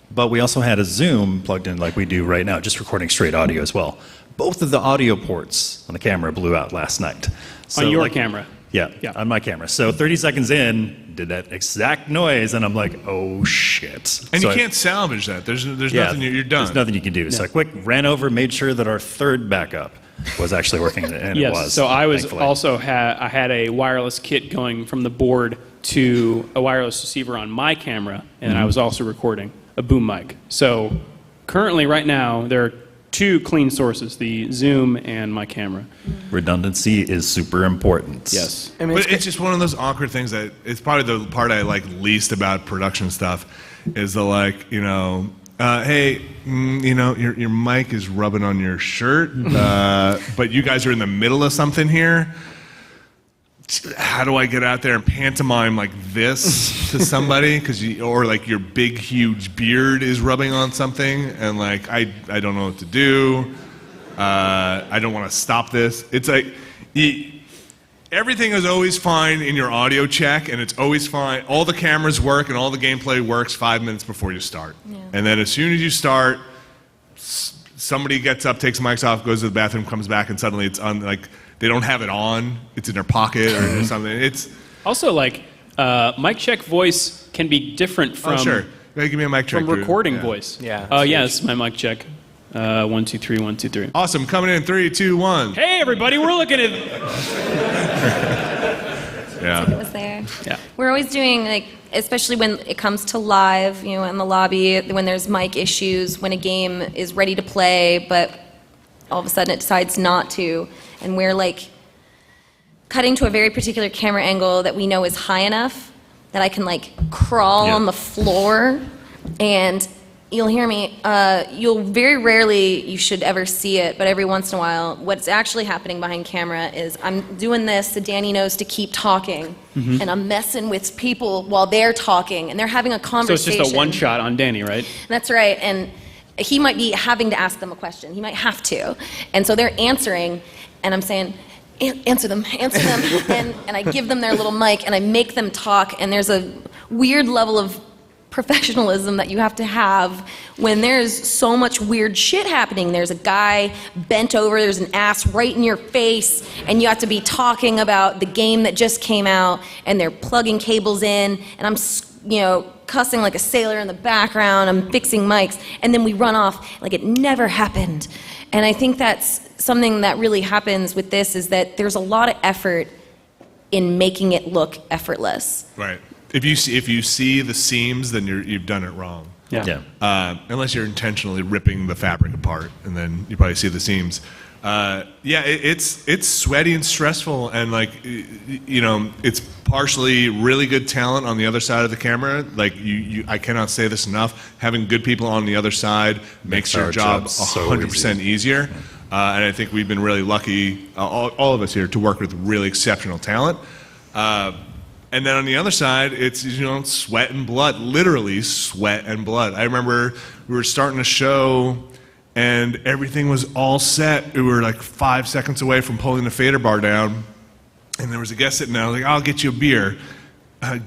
[SPEAKER 4] But we also had a Zoom plugged in like we do right now, just recording straight audio as well. Both of the audio ports on the camera blew out last night. So,
[SPEAKER 2] On your camera?
[SPEAKER 4] Yeah,
[SPEAKER 2] Yeah.
[SPEAKER 4] on my camera. So 30 seconds in, did that exact noise, and I'm like, oh shit.
[SPEAKER 3] And
[SPEAKER 4] So
[SPEAKER 3] you
[SPEAKER 4] I-
[SPEAKER 3] can't salvage that. There's
[SPEAKER 4] yeah,
[SPEAKER 3] nothing, you're done.
[SPEAKER 4] There's nothing you can do. So I quick ran over, made sure that our third backup was actually working, and
[SPEAKER 2] Yes.
[SPEAKER 4] it was.
[SPEAKER 2] So I was
[SPEAKER 4] thankfully.
[SPEAKER 2] also I had a wireless kit going from the board to a wireless receiver on my camera, and then I was also recording a boom mic. So currently, right now, there are two clean sources: the Zoom and my camera.
[SPEAKER 4] Redundancy is super important.
[SPEAKER 2] Yes.
[SPEAKER 5] I mean,
[SPEAKER 3] But it's just one of those awkward things that it's probably the part I like least about production stuff is the hey, your mic is rubbing on your shirt, but you guys are in the middle of something here. How do I get out there and pantomime like this to somebody? Or like your big huge beard is rubbing on something, and like I don't know what to do. I don't want to stop this. It's like everything is always fine in your audio check, and it's always fine. All the cameras work and all the gameplay works 5 minutes before you start.
[SPEAKER 1] Yeah.
[SPEAKER 3] And then as soon as you start, somebody gets up, takes the mics off, goes to the bathroom, comes back, and suddenly it's on. Like they don't have it on. It's in their pocket or something. It's
[SPEAKER 2] Also, mic check voice can be different from
[SPEAKER 3] sure. Hey, give me a mic check.
[SPEAKER 2] from
[SPEAKER 3] Drew.
[SPEAKER 2] recording
[SPEAKER 3] Yeah.
[SPEAKER 2] voice.
[SPEAKER 5] Yeah,
[SPEAKER 2] Oh
[SPEAKER 5] it's
[SPEAKER 2] yeah,
[SPEAKER 5] huge.
[SPEAKER 2] this is my mic check. 1 2 3 1 2 3.
[SPEAKER 3] Awesome. Coming in 3, 2, 1.
[SPEAKER 2] Hey everybody, we're looking at.
[SPEAKER 3] Yeah.
[SPEAKER 1] It was there.
[SPEAKER 2] Yeah.
[SPEAKER 1] We're always doing, especially when it comes to live, in the lobby, when there's mic issues, when a game is ready to play, but all of a sudden it decides not to, and we're cutting to a very particular camera angle that we know is high enough that I can crawl on the floor, and you'll hear me, you'll very rarely, you should ever see it, but every once in a while, what's actually happening behind camera is I'm doing this so Danny knows to keep talking, and I'm messing with people while they're talking, and they're having a
[SPEAKER 2] So it's
[SPEAKER 1] conversation.
[SPEAKER 2] just a one shot on Danny, right?
[SPEAKER 1] That's right, and he might be having to ask them a question. He might have to. And so they're answering, and I'm saying, answer them, and I give them their little mic, and I make them talk, and there's a weird level of professionalism that you have to have when there's so much weird shit happening. There's a guy bent over, there's an ass right in your face, and you have to be talking about the game that just came out, and they're plugging cables in, and I'm cussing like a sailor in the background, I'm fixing mics, and then we run off like it never happened. And I think that's something that really happens with this, is that there's a lot of effort in making it look effortless.
[SPEAKER 3] Right. If you see the seams, then you've done it wrong.
[SPEAKER 2] Yeah.
[SPEAKER 3] Unless you're intentionally ripping the fabric apart, and then you probably see the seams. It's sweaty and stressful, and it's partially really good talent on the other side of the camera. I cannot say this enough. Having good people on the other side makes your
[SPEAKER 4] our
[SPEAKER 3] job
[SPEAKER 4] job so
[SPEAKER 3] 100% easier. And I think we've been really lucky, all of us here, to work with really exceptional talent. And then on the other side, it's sweat and blood, literally sweat and blood. I remember we were starting a show, and everything was all set. We were 5 seconds away from pulling the fader bar down, and there was a guest sitting there. I was like, I'll get you a beer.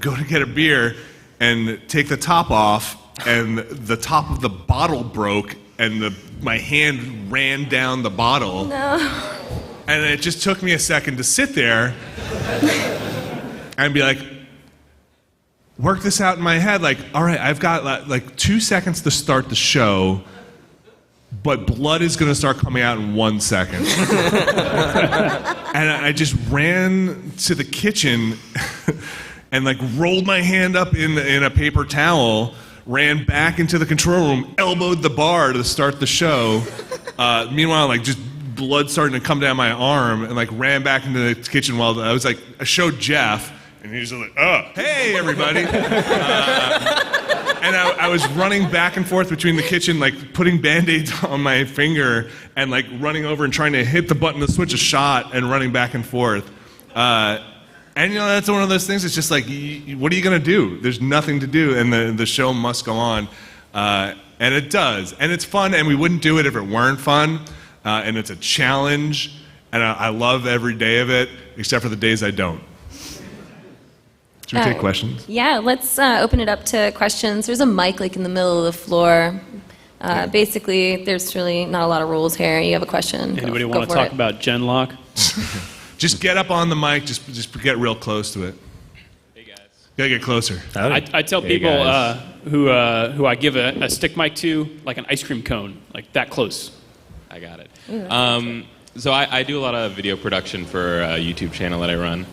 [SPEAKER 3] Go to get a beer and take the top off, and the top of the bottle broke, and my hand ran down the bottle.
[SPEAKER 1] No.
[SPEAKER 3] And it just took me a second to sit there and be like, work this out in my head. Like, all right, I've got like 2 seconds to start the show, but blood is going to start coming out in 1 second. And I just ran to the kitchen and like rolled my hand up in a paper towel, ran back into the control room, elbowed the bar to start the show. Meanwhile, like just blood starting to come down my arm, and like ran back into the kitchen while I was like, I showed Jeff, and he was like, oh, hey everybody. And I was running back and forth between the kitchen, like putting Band-Aids on my finger and like running over and trying to hit the button to switch a shot and running back and forth. And that's one of those things. It's just like, what are you going to do? There's nothing to do, and the show must go on. And it does. And it's fun, and we wouldn't do it if it weren't fun. And it's a challenge, and I love every day of it, except for the days I don't. Should we take questions?
[SPEAKER 1] Yeah, let's open it up to questions. There's a mic like in the middle of the floor. Basically, there's really not a lot of rules here. You have a question.
[SPEAKER 2] Anybody want to talk about Genlock?
[SPEAKER 3] Just get up on the mic. Just get real close to it.
[SPEAKER 2] Hey guys.
[SPEAKER 3] Gotta get closer.
[SPEAKER 2] I tell people who I give a stick mic to, like an ice cream cone, like that close.
[SPEAKER 6] I got it. So I do a lot of video production for a YouTube channel that I run.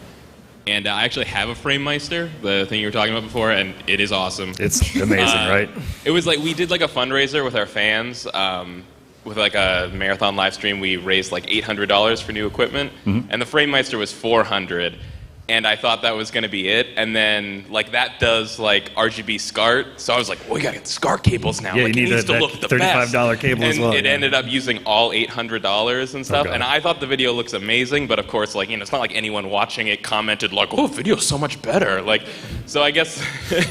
[SPEAKER 6] And I actually have a FrameMeister, the thing you were talking about before, and it is awesome.
[SPEAKER 4] It's amazing, right?
[SPEAKER 6] It was like, we did like a fundraiser with our fans, with like a marathon live stream. We raised like $800 for new equipment, and the FrameMeister was $400. And I thought that was going to be it. And then, like, that does, like, RGB SCART. So I was like, well, we got to get the SCART cables now.
[SPEAKER 4] Yeah,
[SPEAKER 6] like,
[SPEAKER 4] you need
[SPEAKER 6] it needs to
[SPEAKER 4] that
[SPEAKER 6] look the
[SPEAKER 4] $35
[SPEAKER 6] best.
[SPEAKER 4] cable
[SPEAKER 6] and
[SPEAKER 4] as well.
[SPEAKER 6] it ended up using all $800 and stuff.
[SPEAKER 4] Okay.
[SPEAKER 6] And I thought the video looks amazing. But, of course, like, it's not like anyone watching it commented, like, oh, video's so much better. Like, so I guess,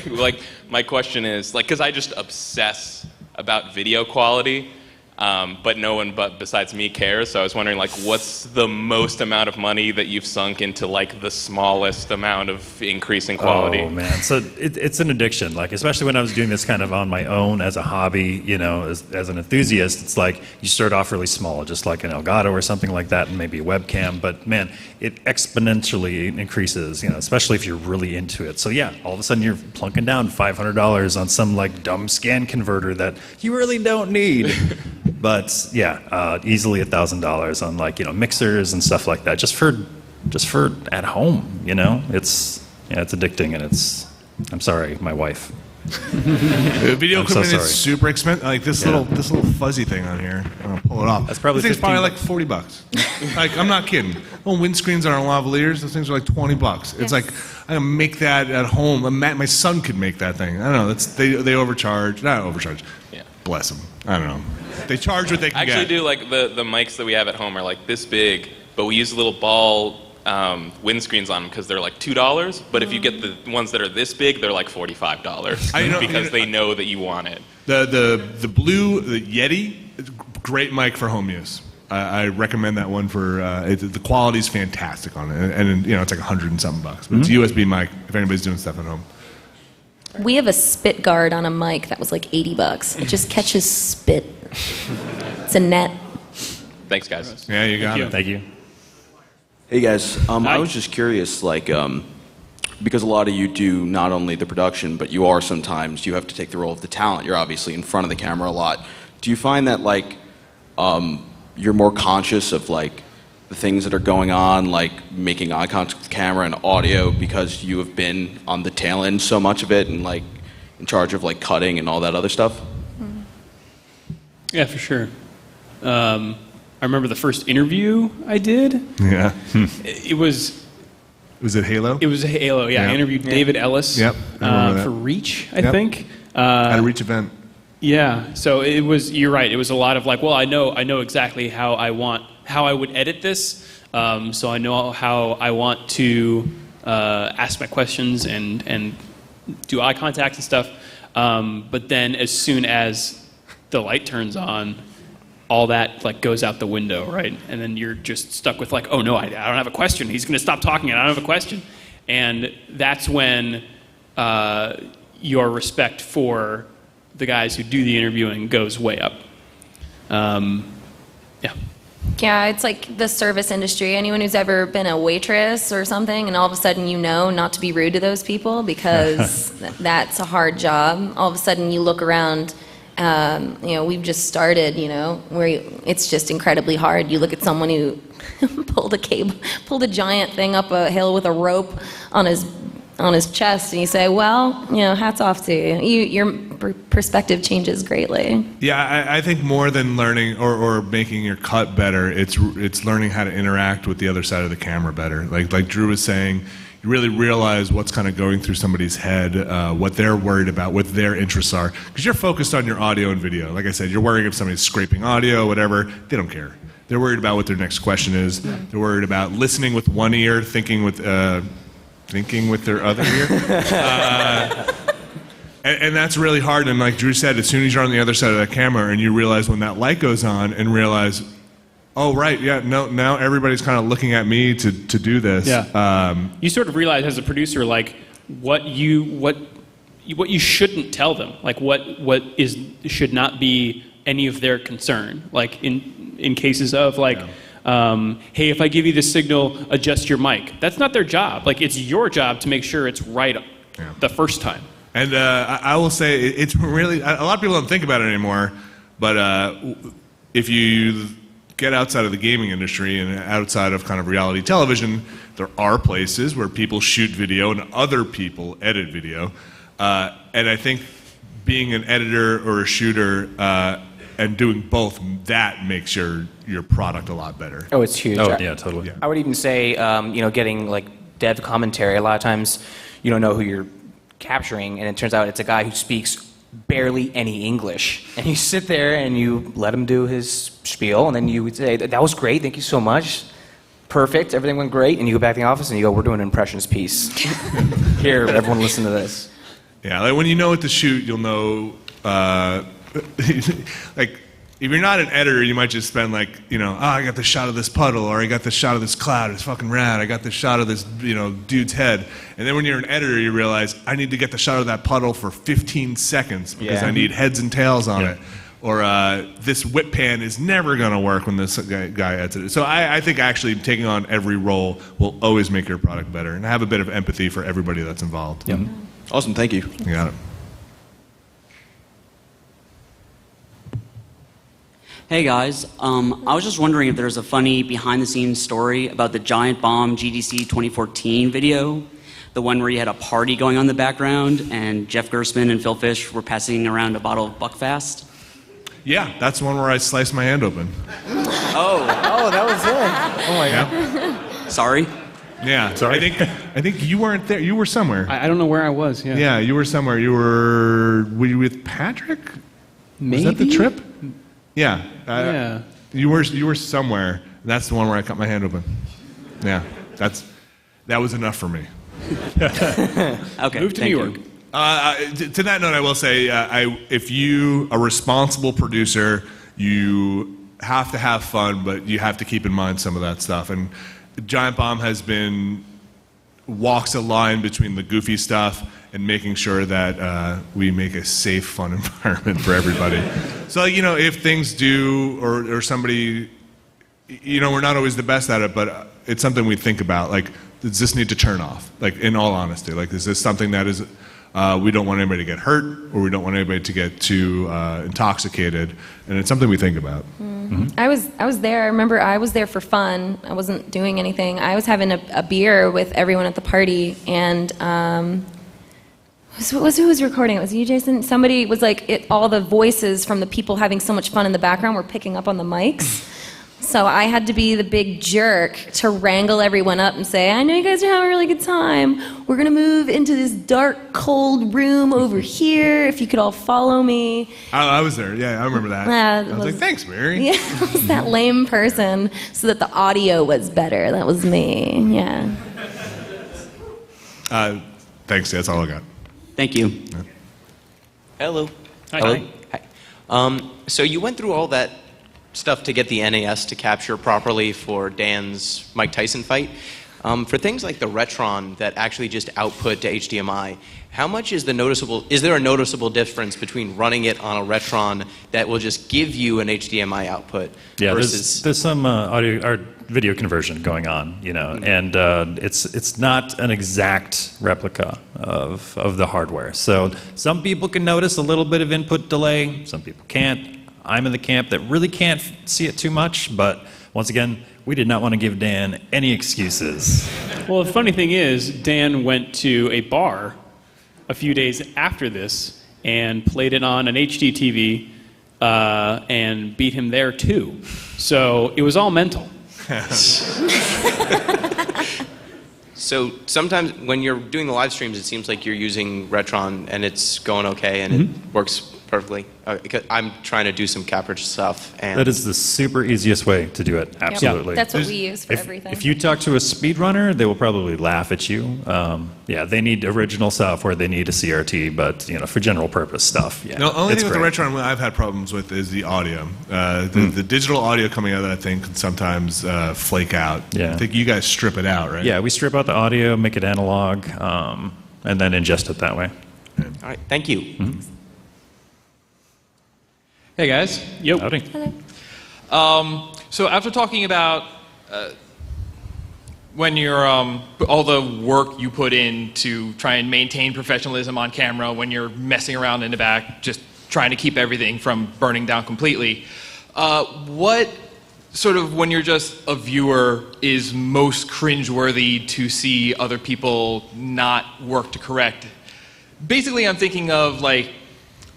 [SPEAKER 6] like, my question is, like, because I just obsess about video quality. But no one besides me cares. So I was wondering, like, what's the most amount of money that you've sunk into, like, the smallest amount of increase in quality?
[SPEAKER 4] Oh man, so it's an addiction. Like, especially when I was doing this kind of on my own as a hobby, as an enthusiast, it's like you start off really small, just like an Elgato or something like that, and maybe a webcam. But man, it exponentially increases. Especially if you're really into it. So yeah, all of a sudden you're plunking down $500 on some like dumb scan converter that you really don't need. But yeah, easily $1,000 on like mixers and stuff like that, just for at home. It's addicting, and I'm sorry, my wife.
[SPEAKER 3] Video equipment
[SPEAKER 4] sorry.
[SPEAKER 3] is super expensive. Like this little fuzzy thing on here. I'm gonna pull it off.
[SPEAKER 4] That's probably
[SPEAKER 3] this thing's probably
[SPEAKER 4] $15.
[SPEAKER 3] like $40. Like, I'm not kidding. Well, windscreens on our lavaliers, those things are like $20. It's like I can make that at home. My son could make that thing. I don't know. They overcharge. Not overcharge.
[SPEAKER 6] Yeah.
[SPEAKER 3] Bless them. I don't know. They charge what they can
[SPEAKER 6] I actually
[SPEAKER 3] get.
[SPEAKER 6] do, like, the mics that we have at home are like this big, but we use little ball windscreens on them because they're like $2. But if you get the ones that are this big, they're like $45 because they know that you want it.
[SPEAKER 3] The blue, the Yeti, great mic for home use. I recommend that one for the quality's fantastic on it, and it's like $100 and something bucks. But it's a USB mic if anybody's doing stuff at home.
[SPEAKER 1] We have a spit guard on a mic that was like $80. It just catches spit. It's a net.
[SPEAKER 6] Thanks, guys.
[SPEAKER 3] Yeah, you got it.
[SPEAKER 4] Thank you.
[SPEAKER 7] Hey guys, I was just curious, like, because a lot of you do not only the production, but you have to take the role of the talent. You're obviously in front of the camera a lot. Do you find that, like, you're more conscious of, like, the things that are going on, like making eye contact with the camera and audio, because you have been on the tail end so much of it and, like, in charge of, like, cutting and all that other stuff?
[SPEAKER 2] Yeah, for sure. I remember the first interview I did.
[SPEAKER 3] Yeah.
[SPEAKER 2] It was
[SPEAKER 3] it Halo?
[SPEAKER 2] It was Halo. Yeah,
[SPEAKER 3] Yeah.
[SPEAKER 2] I interviewed David Ellis.
[SPEAKER 3] Yep, I remember that.
[SPEAKER 2] For Reach, I
[SPEAKER 3] Yep.
[SPEAKER 2] think.
[SPEAKER 3] At a Reach event.
[SPEAKER 2] Yeah. So it was. You're right. It was a lot of like, well, I know exactly how I would edit this. So I know how I want to ask my questions and do eye contact and stuff. But then as soon as the light turns on, all that like goes out the window, right? And then you're just stuck with like, oh no, I don't have a question. He's going to stop talking and I don't have a question. And that's when your respect for the guys who do the interviewing goes way up. Yeah.
[SPEAKER 1] Yeah, it's like the service industry. Anyone who's ever been a waitress or something, and all of a sudden you know not to be rude to those people because that's a hard job. All of a sudden you look around, we've just started, where it's just incredibly hard. You look at someone who pulled a giant thing up a hill with a rope on his chest, and you say, well, hats off to you. Your perspective changes greatly.
[SPEAKER 3] Yeah, I think more than learning or making your cut better, it's learning how to interact with the other side of the camera better. Like Drew was saying, you really realize what's kind of going through somebody's head, what they're worried about, what their interests are. Because you're focused on your audio and video. Like I said, you're worrying if somebody's scraping audio, whatever. They don't care. They're worried about what their next question is. They're worried about listening with one ear, thinking with their other ear. And that's really hard. And like Drew said, as soon as you're on the other side of that camera and you realize when that light goes on and realize, oh, right, yeah, no, now everybody's kind of looking at me to do this.
[SPEAKER 2] Yeah. You sort of realize as a producer, like, what you shouldn't tell them, like what should not be any of their concern. Like in cases of like, hey, if I give you the signal, adjust your mic. That's not their job. Like, it's your job to make sure it's right the first time.
[SPEAKER 3] And I will say, it's really, a lot of people don't think about it anymore, but if you get outside of the gaming industry and outside of kind of reality television, there are places where people shoot video and other people edit video. And I think being an editor or a shooter and doing both, that makes your product a lot better.
[SPEAKER 5] Oh, it's huge.
[SPEAKER 4] Oh, yeah, totally.
[SPEAKER 3] Yeah.
[SPEAKER 5] I would even say, getting like dev commentary, a lot of times you don't know who you're capturing, and it turns out it's a guy who speaks barely any English. And you sit there and you let him do his spiel, and then you would say, that was great, thank you so much. Perfect, everything went great. And you go back to the office and you go, we're doing an impressions piece. Here, everyone listen to this.
[SPEAKER 3] Yeah, like when you know what to shoot, you'll know, like, if you're not an editor, you might just spend like, I got the shot of this puddle, or I got the shot of this cloud, it's fucking rad, I got the shot of this, dude's head. And then when you're an editor, you realize, I need to get the shot of that puddle for 15 seconds because I need heads and tails on it. Or this whip pan is never going to work when this guy edits it. So I think actually taking on every role will always make your product better, and have a bit of empathy for everybody that's involved.
[SPEAKER 7] Yep. Awesome, thank you.
[SPEAKER 3] You got it.
[SPEAKER 8] Hey guys, I was just wondering if there's a funny behind-the-scenes story about the Giant Bomb GDC 2014 video, the one where you had a party going on in the background and Jeff Gersman and Phil Fish were passing around a bottle of Buckfast.
[SPEAKER 3] Yeah, that's the one where I sliced my hand open.
[SPEAKER 8] Oh,
[SPEAKER 5] that was it. Oh my God.
[SPEAKER 8] Sorry.
[SPEAKER 3] Yeah,
[SPEAKER 4] Sorry.
[SPEAKER 3] I think you weren't there. You were somewhere.
[SPEAKER 2] I don't know where I was. Yeah.
[SPEAKER 3] Yeah, you were somewhere. Were you with Patrick?
[SPEAKER 2] Maybe?
[SPEAKER 3] Was that the trip? Yeah.
[SPEAKER 2] Yeah.
[SPEAKER 3] You were somewhere. That's the one where I cut my hand open. Yeah. That was enough for me.
[SPEAKER 8] Okay.
[SPEAKER 2] Move to
[SPEAKER 8] thank
[SPEAKER 2] New
[SPEAKER 8] you.
[SPEAKER 2] York.
[SPEAKER 3] To that note, I will say, if you a responsible producer, you have to have fun, but you have to keep in mind some of that stuff. And Giant Bomb walks a line between the goofy stuff and making sure that we make a safe, fun environment for everybody. So, if things do, or somebody, we're not always the best at it, but it's something we think about. Like, does this need to turn off? Like, in all honesty, like, is this something that is, we don't want anybody to get hurt, or we don't want anybody to get too intoxicated, and it's something we think about.
[SPEAKER 1] Mm-hmm. I was there. I remember I was there for fun. I wasn't doing anything. I was having a beer with everyone at the party, and who was recording? It was you, Jason? Somebody was like, all the voices from the people having so much fun in the background were picking up on the mics. So I had to be the big jerk to wrangle everyone up and say, I know you guys are having a really good time. We're going to move into this dark, cold room over here. If you could all follow me.
[SPEAKER 3] I was there. Yeah, I remember that. I was like, thanks, Mary.
[SPEAKER 1] Yeah, I was that lame person so that the audio was better. That was me. Yeah.
[SPEAKER 3] Thanks. That's all I got.
[SPEAKER 8] Thank you.
[SPEAKER 3] Yeah.
[SPEAKER 9] Hello.
[SPEAKER 2] Hi.
[SPEAKER 9] Hello. Hi. So you went through all that stuff to get the NAS to capture properly for Dan's Mike Tyson fight. For things like the Retron that actually just output to HDMI, how much is there a noticeable difference between running it on a Retron that will just give you an HDMI output versus...
[SPEAKER 4] there's some audio or video conversion going on, and it's not an exact replica of the hardware. So some people can notice a little bit of input delay, some people can't. I'm in the camp that really can't see it too much, but once again, we did not want to give Dan any excuses.
[SPEAKER 2] Well, the funny thing is, Dan went to a bar a few days after this and played it on an HD TV and beat him there too. So it was all mental.
[SPEAKER 9] So sometimes when you're doing the live streams, it seems like you're using Retron and it's going okay and it works perfectly. I'm trying to do some capture stuff. And
[SPEAKER 4] That is the super easiest way to do it, absolutely.
[SPEAKER 1] That's what we use for everything.
[SPEAKER 4] If you talk to a speedrunner, they will probably laugh at you. They need original software, they need a CRT, but for general purpose stuff,
[SPEAKER 3] The only thing with the Retron I've had problems with is the audio. The digital audio coming out of that thing can sometimes flake out.
[SPEAKER 4] Yeah.
[SPEAKER 3] I think you guys strip it out, right?
[SPEAKER 4] Yeah, we strip out the audio, make it analog, and then ingest it that way.
[SPEAKER 9] All right, thank you.
[SPEAKER 10] Hey guys.
[SPEAKER 2] Yep.
[SPEAKER 4] Howdy.
[SPEAKER 1] Hello.
[SPEAKER 10] So after talking about when you're all the work you put in to try and maintain professionalism on camera, when you're messing around in the back, just trying to keep everything from burning down completely, what sort of, when you're just a viewer, is most cringeworthy to see other people not work to correct? Basically, I'm thinking of, like,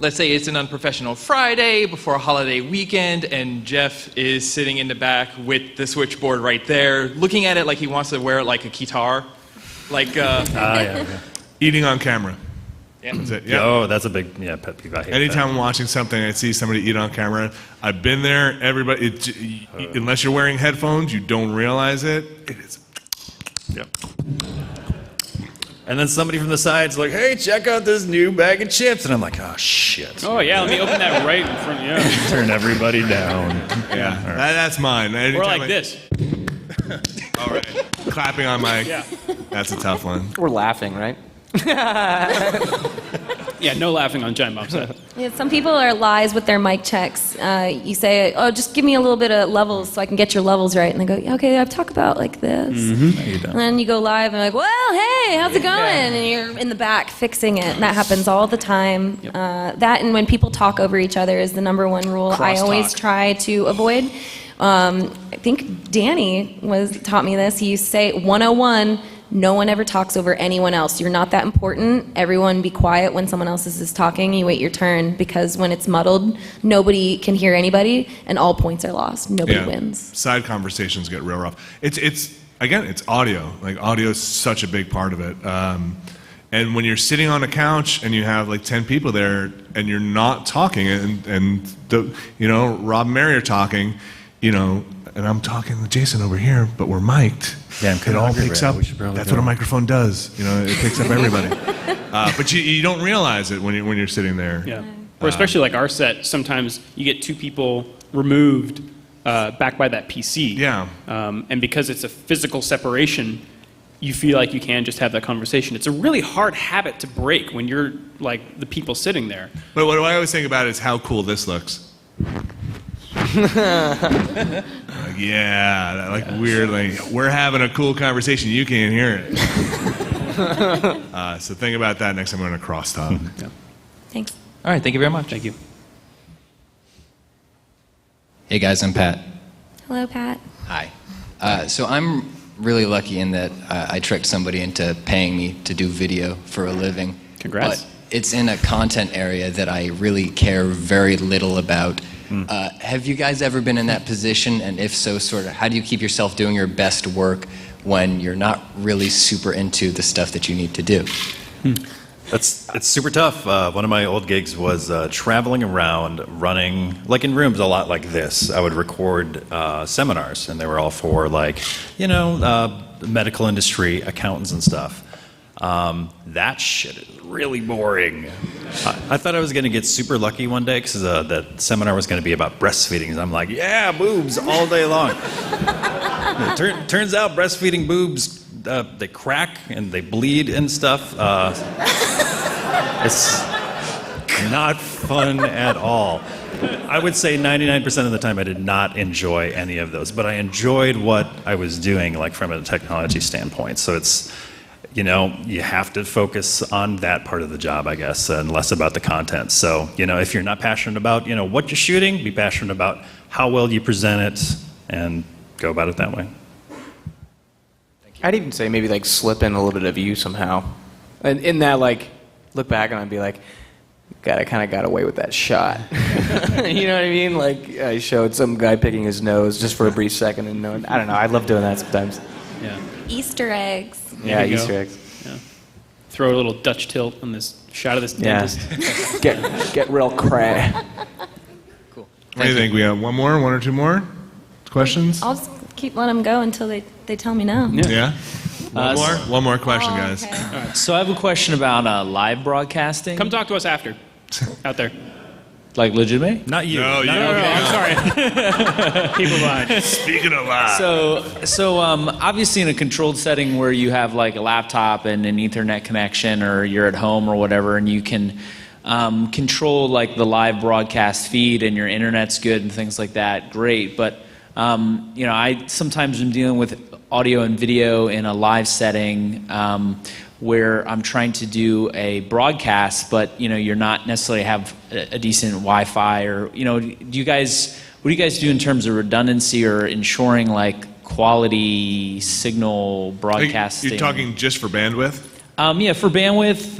[SPEAKER 10] let's say it's an unprofessional Friday before a holiday weekend, and Jeff is sitting in the back with the switchboard right there, looking at it like he wants to wear it like a guitar. Like,
[SPEAKER 3] Eating on camera.
[SPEAKER 10] Yeah.
[SPEAKER 3] That's it. Yeah.
[SPEAKER 4] Oh, that's a big pet peeve. I hate
[SPEAKER 3] Anytime
[SPEAKER 4] that.
[SPEAKER 3] I'm watching something, I see somebody eat on camera. I've been there. Everybody, unless you're wearing headphones, you don't realize it. It is.
[SPEAKER 4] Yep. And then somebody from the side's like, "Hey, check out this new bag of chips," and I'm like, "Oh shit!"
[SPEAKER 2] Oh yeah, let me open that right in front. Yeah.
[SPEAKER 4] Turn everybody down.
[SPEAKER 3] Yeah, that's mine.
[SPEAKER 2] Or
[SPEAKER 3] Anytime
[SPEAKER 2] like this.
[SPEAKER 3] All right, clapping on my.
[SPEAKER 2] Yeah.
[SPEAKER 3] That's a tough one.
[SPEAKER 5] We're laughing, right?
[SPEAKER 2] Yeah, no laughing on Giant Bomb set.
[SPEAKER 1] Yeah, some people are lies with their mic checks. You say, "Oh, just give me a little bit of levels so I can get your levels right," and they go, "Okay, I've talked about like this." And then you go live and like, "Well, hey, how's it going?" And you're in the back fixing it. And that happens all the time. That and when people talk over each other is the #1 rule I always try to avoid. I think Danny taught me this. He used to say 101. No one ever talks over anyone else. You're not that important. Everyone be quiet when someone else is talking. You wait your turn, because when it's muddled, nobody can hear anybody, and all points are lost. Nobody wins.
[SPEAKER 3] Side conversations get real rough. It's audio. Like, audio is such a big part of it. And when you're sitting on a couch and you have like 10 people there and you're not talking, and Rob and Mary are talking, and I'm talking to Jason over here, but we're mic'd.
[SPEAKER 4] Yeah,
[SPEAKER 3] It all picks up. That's what a microphone does. It picks up everybody. But you don't realize it when you're sitting there.
[SPEAKER 2] Yeah. Or especially like our set, sometimes you get 2 people removed back by that PC.
[SPEAKER 3] Yeah.
[SPEAKER 2] And because it's a physical separation, you feel like you can just have that conversation. It's a really hard habit to break when you're like the people sitting there.
[SPEAKER 3] But what I always think about is how cool this looks. Weirdly, we're having a cool conversation. You can't hear it. So think about that next time we're in a crosstalk.
[SPEAKER 1] Thanks.
[SPEAKER 10] All right, thank you very much.
[SPEAKER 2] Thank you.
[SPEAKER 11] Hey guys, I'm Pat.
[SPEAKER 1] Hello, Pat.
[SPEAKER 11] Hi. So I'm really lucky in that I tricked somebody into paying me to do video for a living.
[SPEAKER 2] Congrats.
[SPEAKER 11] But it's in a content area that I really care very little about. Have you guys ever been in that position? And if so, sort of, how do you keep yourself doing your best work when you're not really super into the stuff that you need to do?
[SPEAKER 4] It's super tough. One of my old gigs was traveling around, running, like in rooms a lot like this. I would record seminars, and they were all for, like, medical industry, accountants and stuff. That shit is really boring. I thought I was going to get super lucky one day because the seminar was going to be about breastfeeding. And I'm like, yeah, boobs all day long. Turns out breastfeeding boobs, they crack and they bleed and stuff. It's not fun at all. I would say 99% of the time I did not enjoy any of those, but I enjoyed what I was doing, like from a technology standpoint. So it's, you know, you have to focus on that part of the job, I guess, and less about the content. So, you know, if you're not passionate about, you know, what you're shooting, be passionate about how well you present it and go about it that way.
[SPEAKER 5] I'd even say maybe like slip in a little bit of you somehow. And in that, like, look back and I'd be like, God, I kind of got away with that shot. You know what I mean? Like, I showed some guy picking his nose just for a brief second, and no, I don't know. I love doing that sometimes.
[SPEAKER 2] Yeah.
[SPEAKER 1] Easter eggs.
[SPEAKER 5] Yeah,
[SPEAKER 2] There you
[SPEAKER 5] Easter
[SPEAKER 2] go.
[SPEAKER 5] eggs.
[SPEAKER 2] Yeah. Throw a little Dutch tilt on this shot of this
[SPEAKER 5] Yeah.
[SPEAKER 2] dentist.
[SPEAKER 5] Get real cray.
[SPEAKER 2] Cool.
[SPEAKER 3] What do you think? We have one or two more questions?
[SPEAKER 1] I'll just keep letting them go until they tell me no.
[SPEAKER 3] Yeah. One more question, guys.
[SPEAKER 1] Okay.
[SPEAKER 12] So I have a question about live broadcasting.
[SPEAKER 2] Come talk to us after. Out there.
[SPEAKER 12] Like legitimate?
[SPEAKER 4] Not you.
[SPEAKER 3] No, you.
[SPEAKER 2] I'm sorry. People behind.
[SPEAKER 3] Speaking of live.
[SPEAKER 12] So obviously in a controlled setting where you have like a laptop and an Ethernet connection, or you're at home or whatever, and you can control like the live broadcast feed and your internet's good and things like that, great. But you know, I sometimes am dealing with audio and video in a live setting where I'm trying to do a broadcast, but you know, you're not necessarily have a decent Wi-Fi, or you know, what do you guys do in terms of redundancy or ensuring like quality signal broadcasting?
[SPEAKER 3] You're talking just for bandwidth?
[SPEAKER 12] Yeah, for bandwidth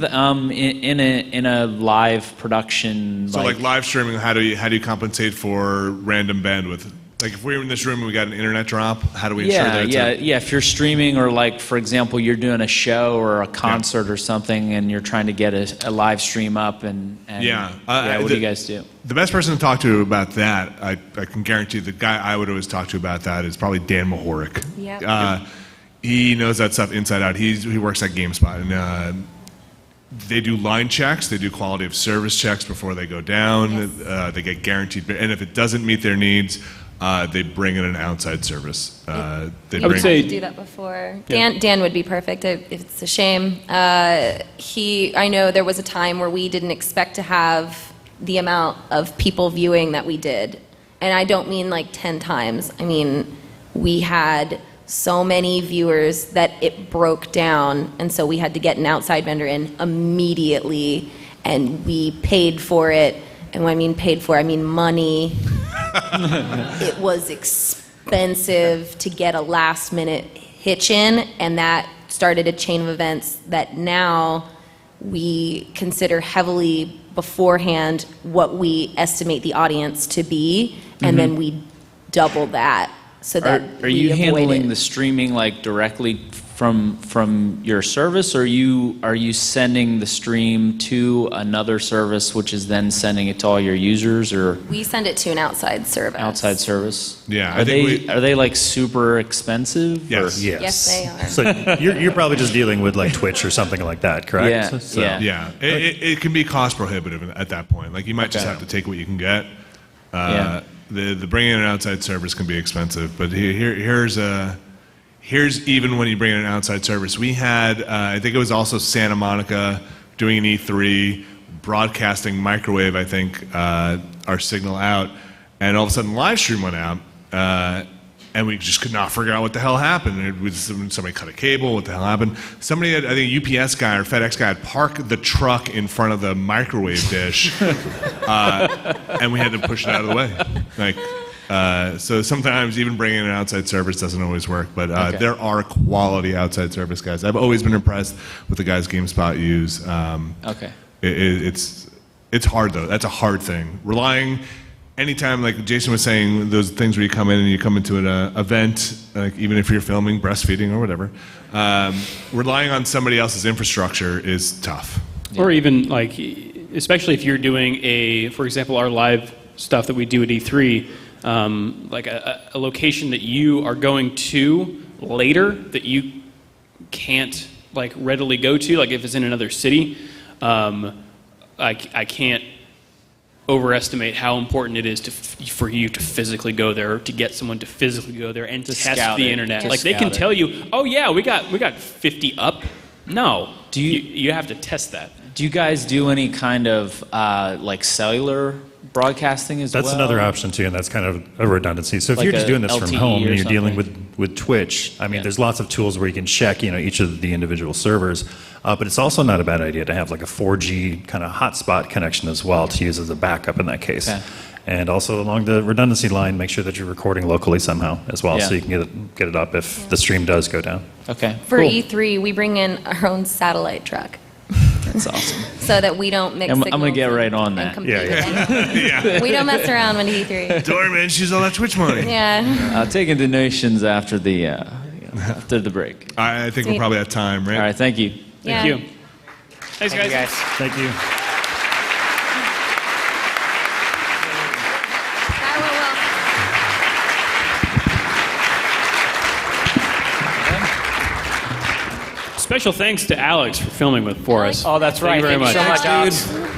[SPEAKER 12] in a live production.
[SPEAKER 3] So like live streaming, how do you compensate for random bandwidth? Like if we were in this room and we got an internet drop, how do we ensure that it's
[SPEAKER 12] yeah. If you're streaming, or like for example, you're doing a show or a concert or something, and you're trying to get a live stream up, and what do you guys do?
[SPEAKER 3] The best person to talk to about that, I can guarantee the guy I would always talk to about that is probably Dan Mahoric.
[SPEAKER 1] Yeah.
[SPEAKER 3] He knows that stuff inside out. He works at GameSpot, and they do line checks. They do quality of service checks before they go down.
[SPEAKER 1] Yes.
[SPEAKER 3] They get guaranteed, and if it doesn't meet their needs, they bring in an outside service.
[SPEAKER 1] I would say do that before. Dan would be perfect. It's a shame. I know there was a time where we didn't expect to have the amount of people viewing that we did, and I don't mean like 10 times. I mean, we had so many viewers that it broke down, and so we had to get an outside vendor in immediately, and we paid for it. And when I mean paid for, I mean money. It was expensive to get a last minute hitch in, and that started a chain of events that now we consider heavily beforehand what we estimate the audience to be, and then we double that so that
[SPEAKER 12] Are you handling the streaming like directly from your service, or are you sending the stream to another service, which is then sending it to all your users, or
[SPEAKER 1] we send it to an outside service.
[SPEAKER 12] outside service?
[SPEAKER 3] Yeah,
[SPEAKER 12] Are they like super expensive?
[SPEAKER 3] Yes.
[SPEAKER 12] or-
[SPEAKER 1] Yes, they are.
[SPEAKER 4] So you're probably just dealing with like Twitch or something like that, correct?
[SPEAKER 12] Yeah,
[SPEAKER 4] So-
[SPEAKER 12] yeah.
[SPEAKER 3] Yeah, it can be cost prohibitive at that point. Like you might just have to take what you can get. The bringing in an outside service can be expensive, but here's even when you bring in an outside service. We had, I think it was also Santa Monica doing an E3, broadcasting microwave, I think, our signal out, and all of a sudden live stream went out, and we just could not figure out what the hell happened. It was somebody cut a cable, what the hell happened? Somebody had, I think a UPS guy or FedEx guy had parked the truck in front of the microwave dish, and we had to push it out of the way. So sometimes even bringing in an outside service doesn't always work, but there are quality outside service guys. I've always been impressed with the guys GameSpot use. It's hard though. That's a hard thing. Relying anytime, like Jason was saying, those things where you come in and you come into an event, like even if you're filming breastfeeding or whatever, relying on somebody else's infrastructure is tough.
[SPEAKER 2] Or even like, especially if you're doing for example, our live stuff that we do at E3. Like a location that you are going to later that you can't like readily go to. Like if it's in another city, I can't overestimate how important it is for you to physically go there, or to get someone to physically go there and to test
[SPEAKER 12] scout
[SPEAKER 2] the
[SPEAKER 12] it.
[SPEAKER 2] internet.
[SPEAKER 12] To
[SPEAKER 2] Like they can
[SPEAKER 12] scout it.
[SPEAKER 2] tell you, oh yeah, we got 50 up. No, you have to test that.
[SPEAKER 12] Do you guys do any kind of like cellular broadcasting as well?
[SPEAKER 4] That's another option too, and that's kind of a redundancy. So if
[SPEAKER 12] Like
[SPEAKER 4] you're just
[SPEAKER 12] a
[SPEAKER 4] doing this from
[SPEAKER 12] LTE
[SPEAKER 4] home
[SPEAKER 12] or
[SPEAKER 4] and you're dealing
[SPEAKER 12] something?
[SPEAKER 4] with Twitch, I mean, there's lots of tools where you can check, each of the individual servers. But it's also not a bad idea to have like a 4G kind of hotspot connection as well to use as a backup in that case.
[SPEAKER 12] Okay.
[SPEAKER 4] And also along the redundancy line, make sure that you're recording locally somehow as well,
[SPEAKER 12] Yeah.
[SPEAKER 4] so you can get it up if the stream does go down.
[SPEAKER 12] Okay.
[SPEAKER 1] For
[SPEAKER 12] cool.
[SPEAKER 1] E3, we bring in our own satellite truck
[SPEAKER 12] That's awesome.
[SPEAKER 1] so that we don't mix
[SPEAKER 12] I'm
[SPEAKER 1] signals
[SPEAKER 12] gonna get right on
[SPEAKER 1] and
[SPEAKER 12] that.
[SPEAKER 1] compete
[SPEAKER 3] Yeah,
[SPEAKER 1] with anyone. We don't mess around when E3.
[SPEAKER 3] Dorman, she's all that Twitch money.
[SPEAKER 1] Yeah.
[SPEAKER 12] Taking donations after the after the break.
[SPEAKER 3] I think
[SPEAKER 1] Sweet.
[SPEAKER 3] we're probably at time, right?
[SPEAKER 12] All right. Thank you.
[SPEAKER 1] Yeah.
[SPEAKER 2] Thank you. Thanks,
[SPEAKER 5] Thank you, guys.
[SPEAKER 4] Thank you.
[SPEAKER 2] Special thanks to Alex for filming for us.
[SPEAKER 5] Oh, that's right.
[SPEAKER 2] Thank you very
[SPEAKER 5] Thank you
[SPEAKER 2] much.
[SPEAKER 5] so much, Alex.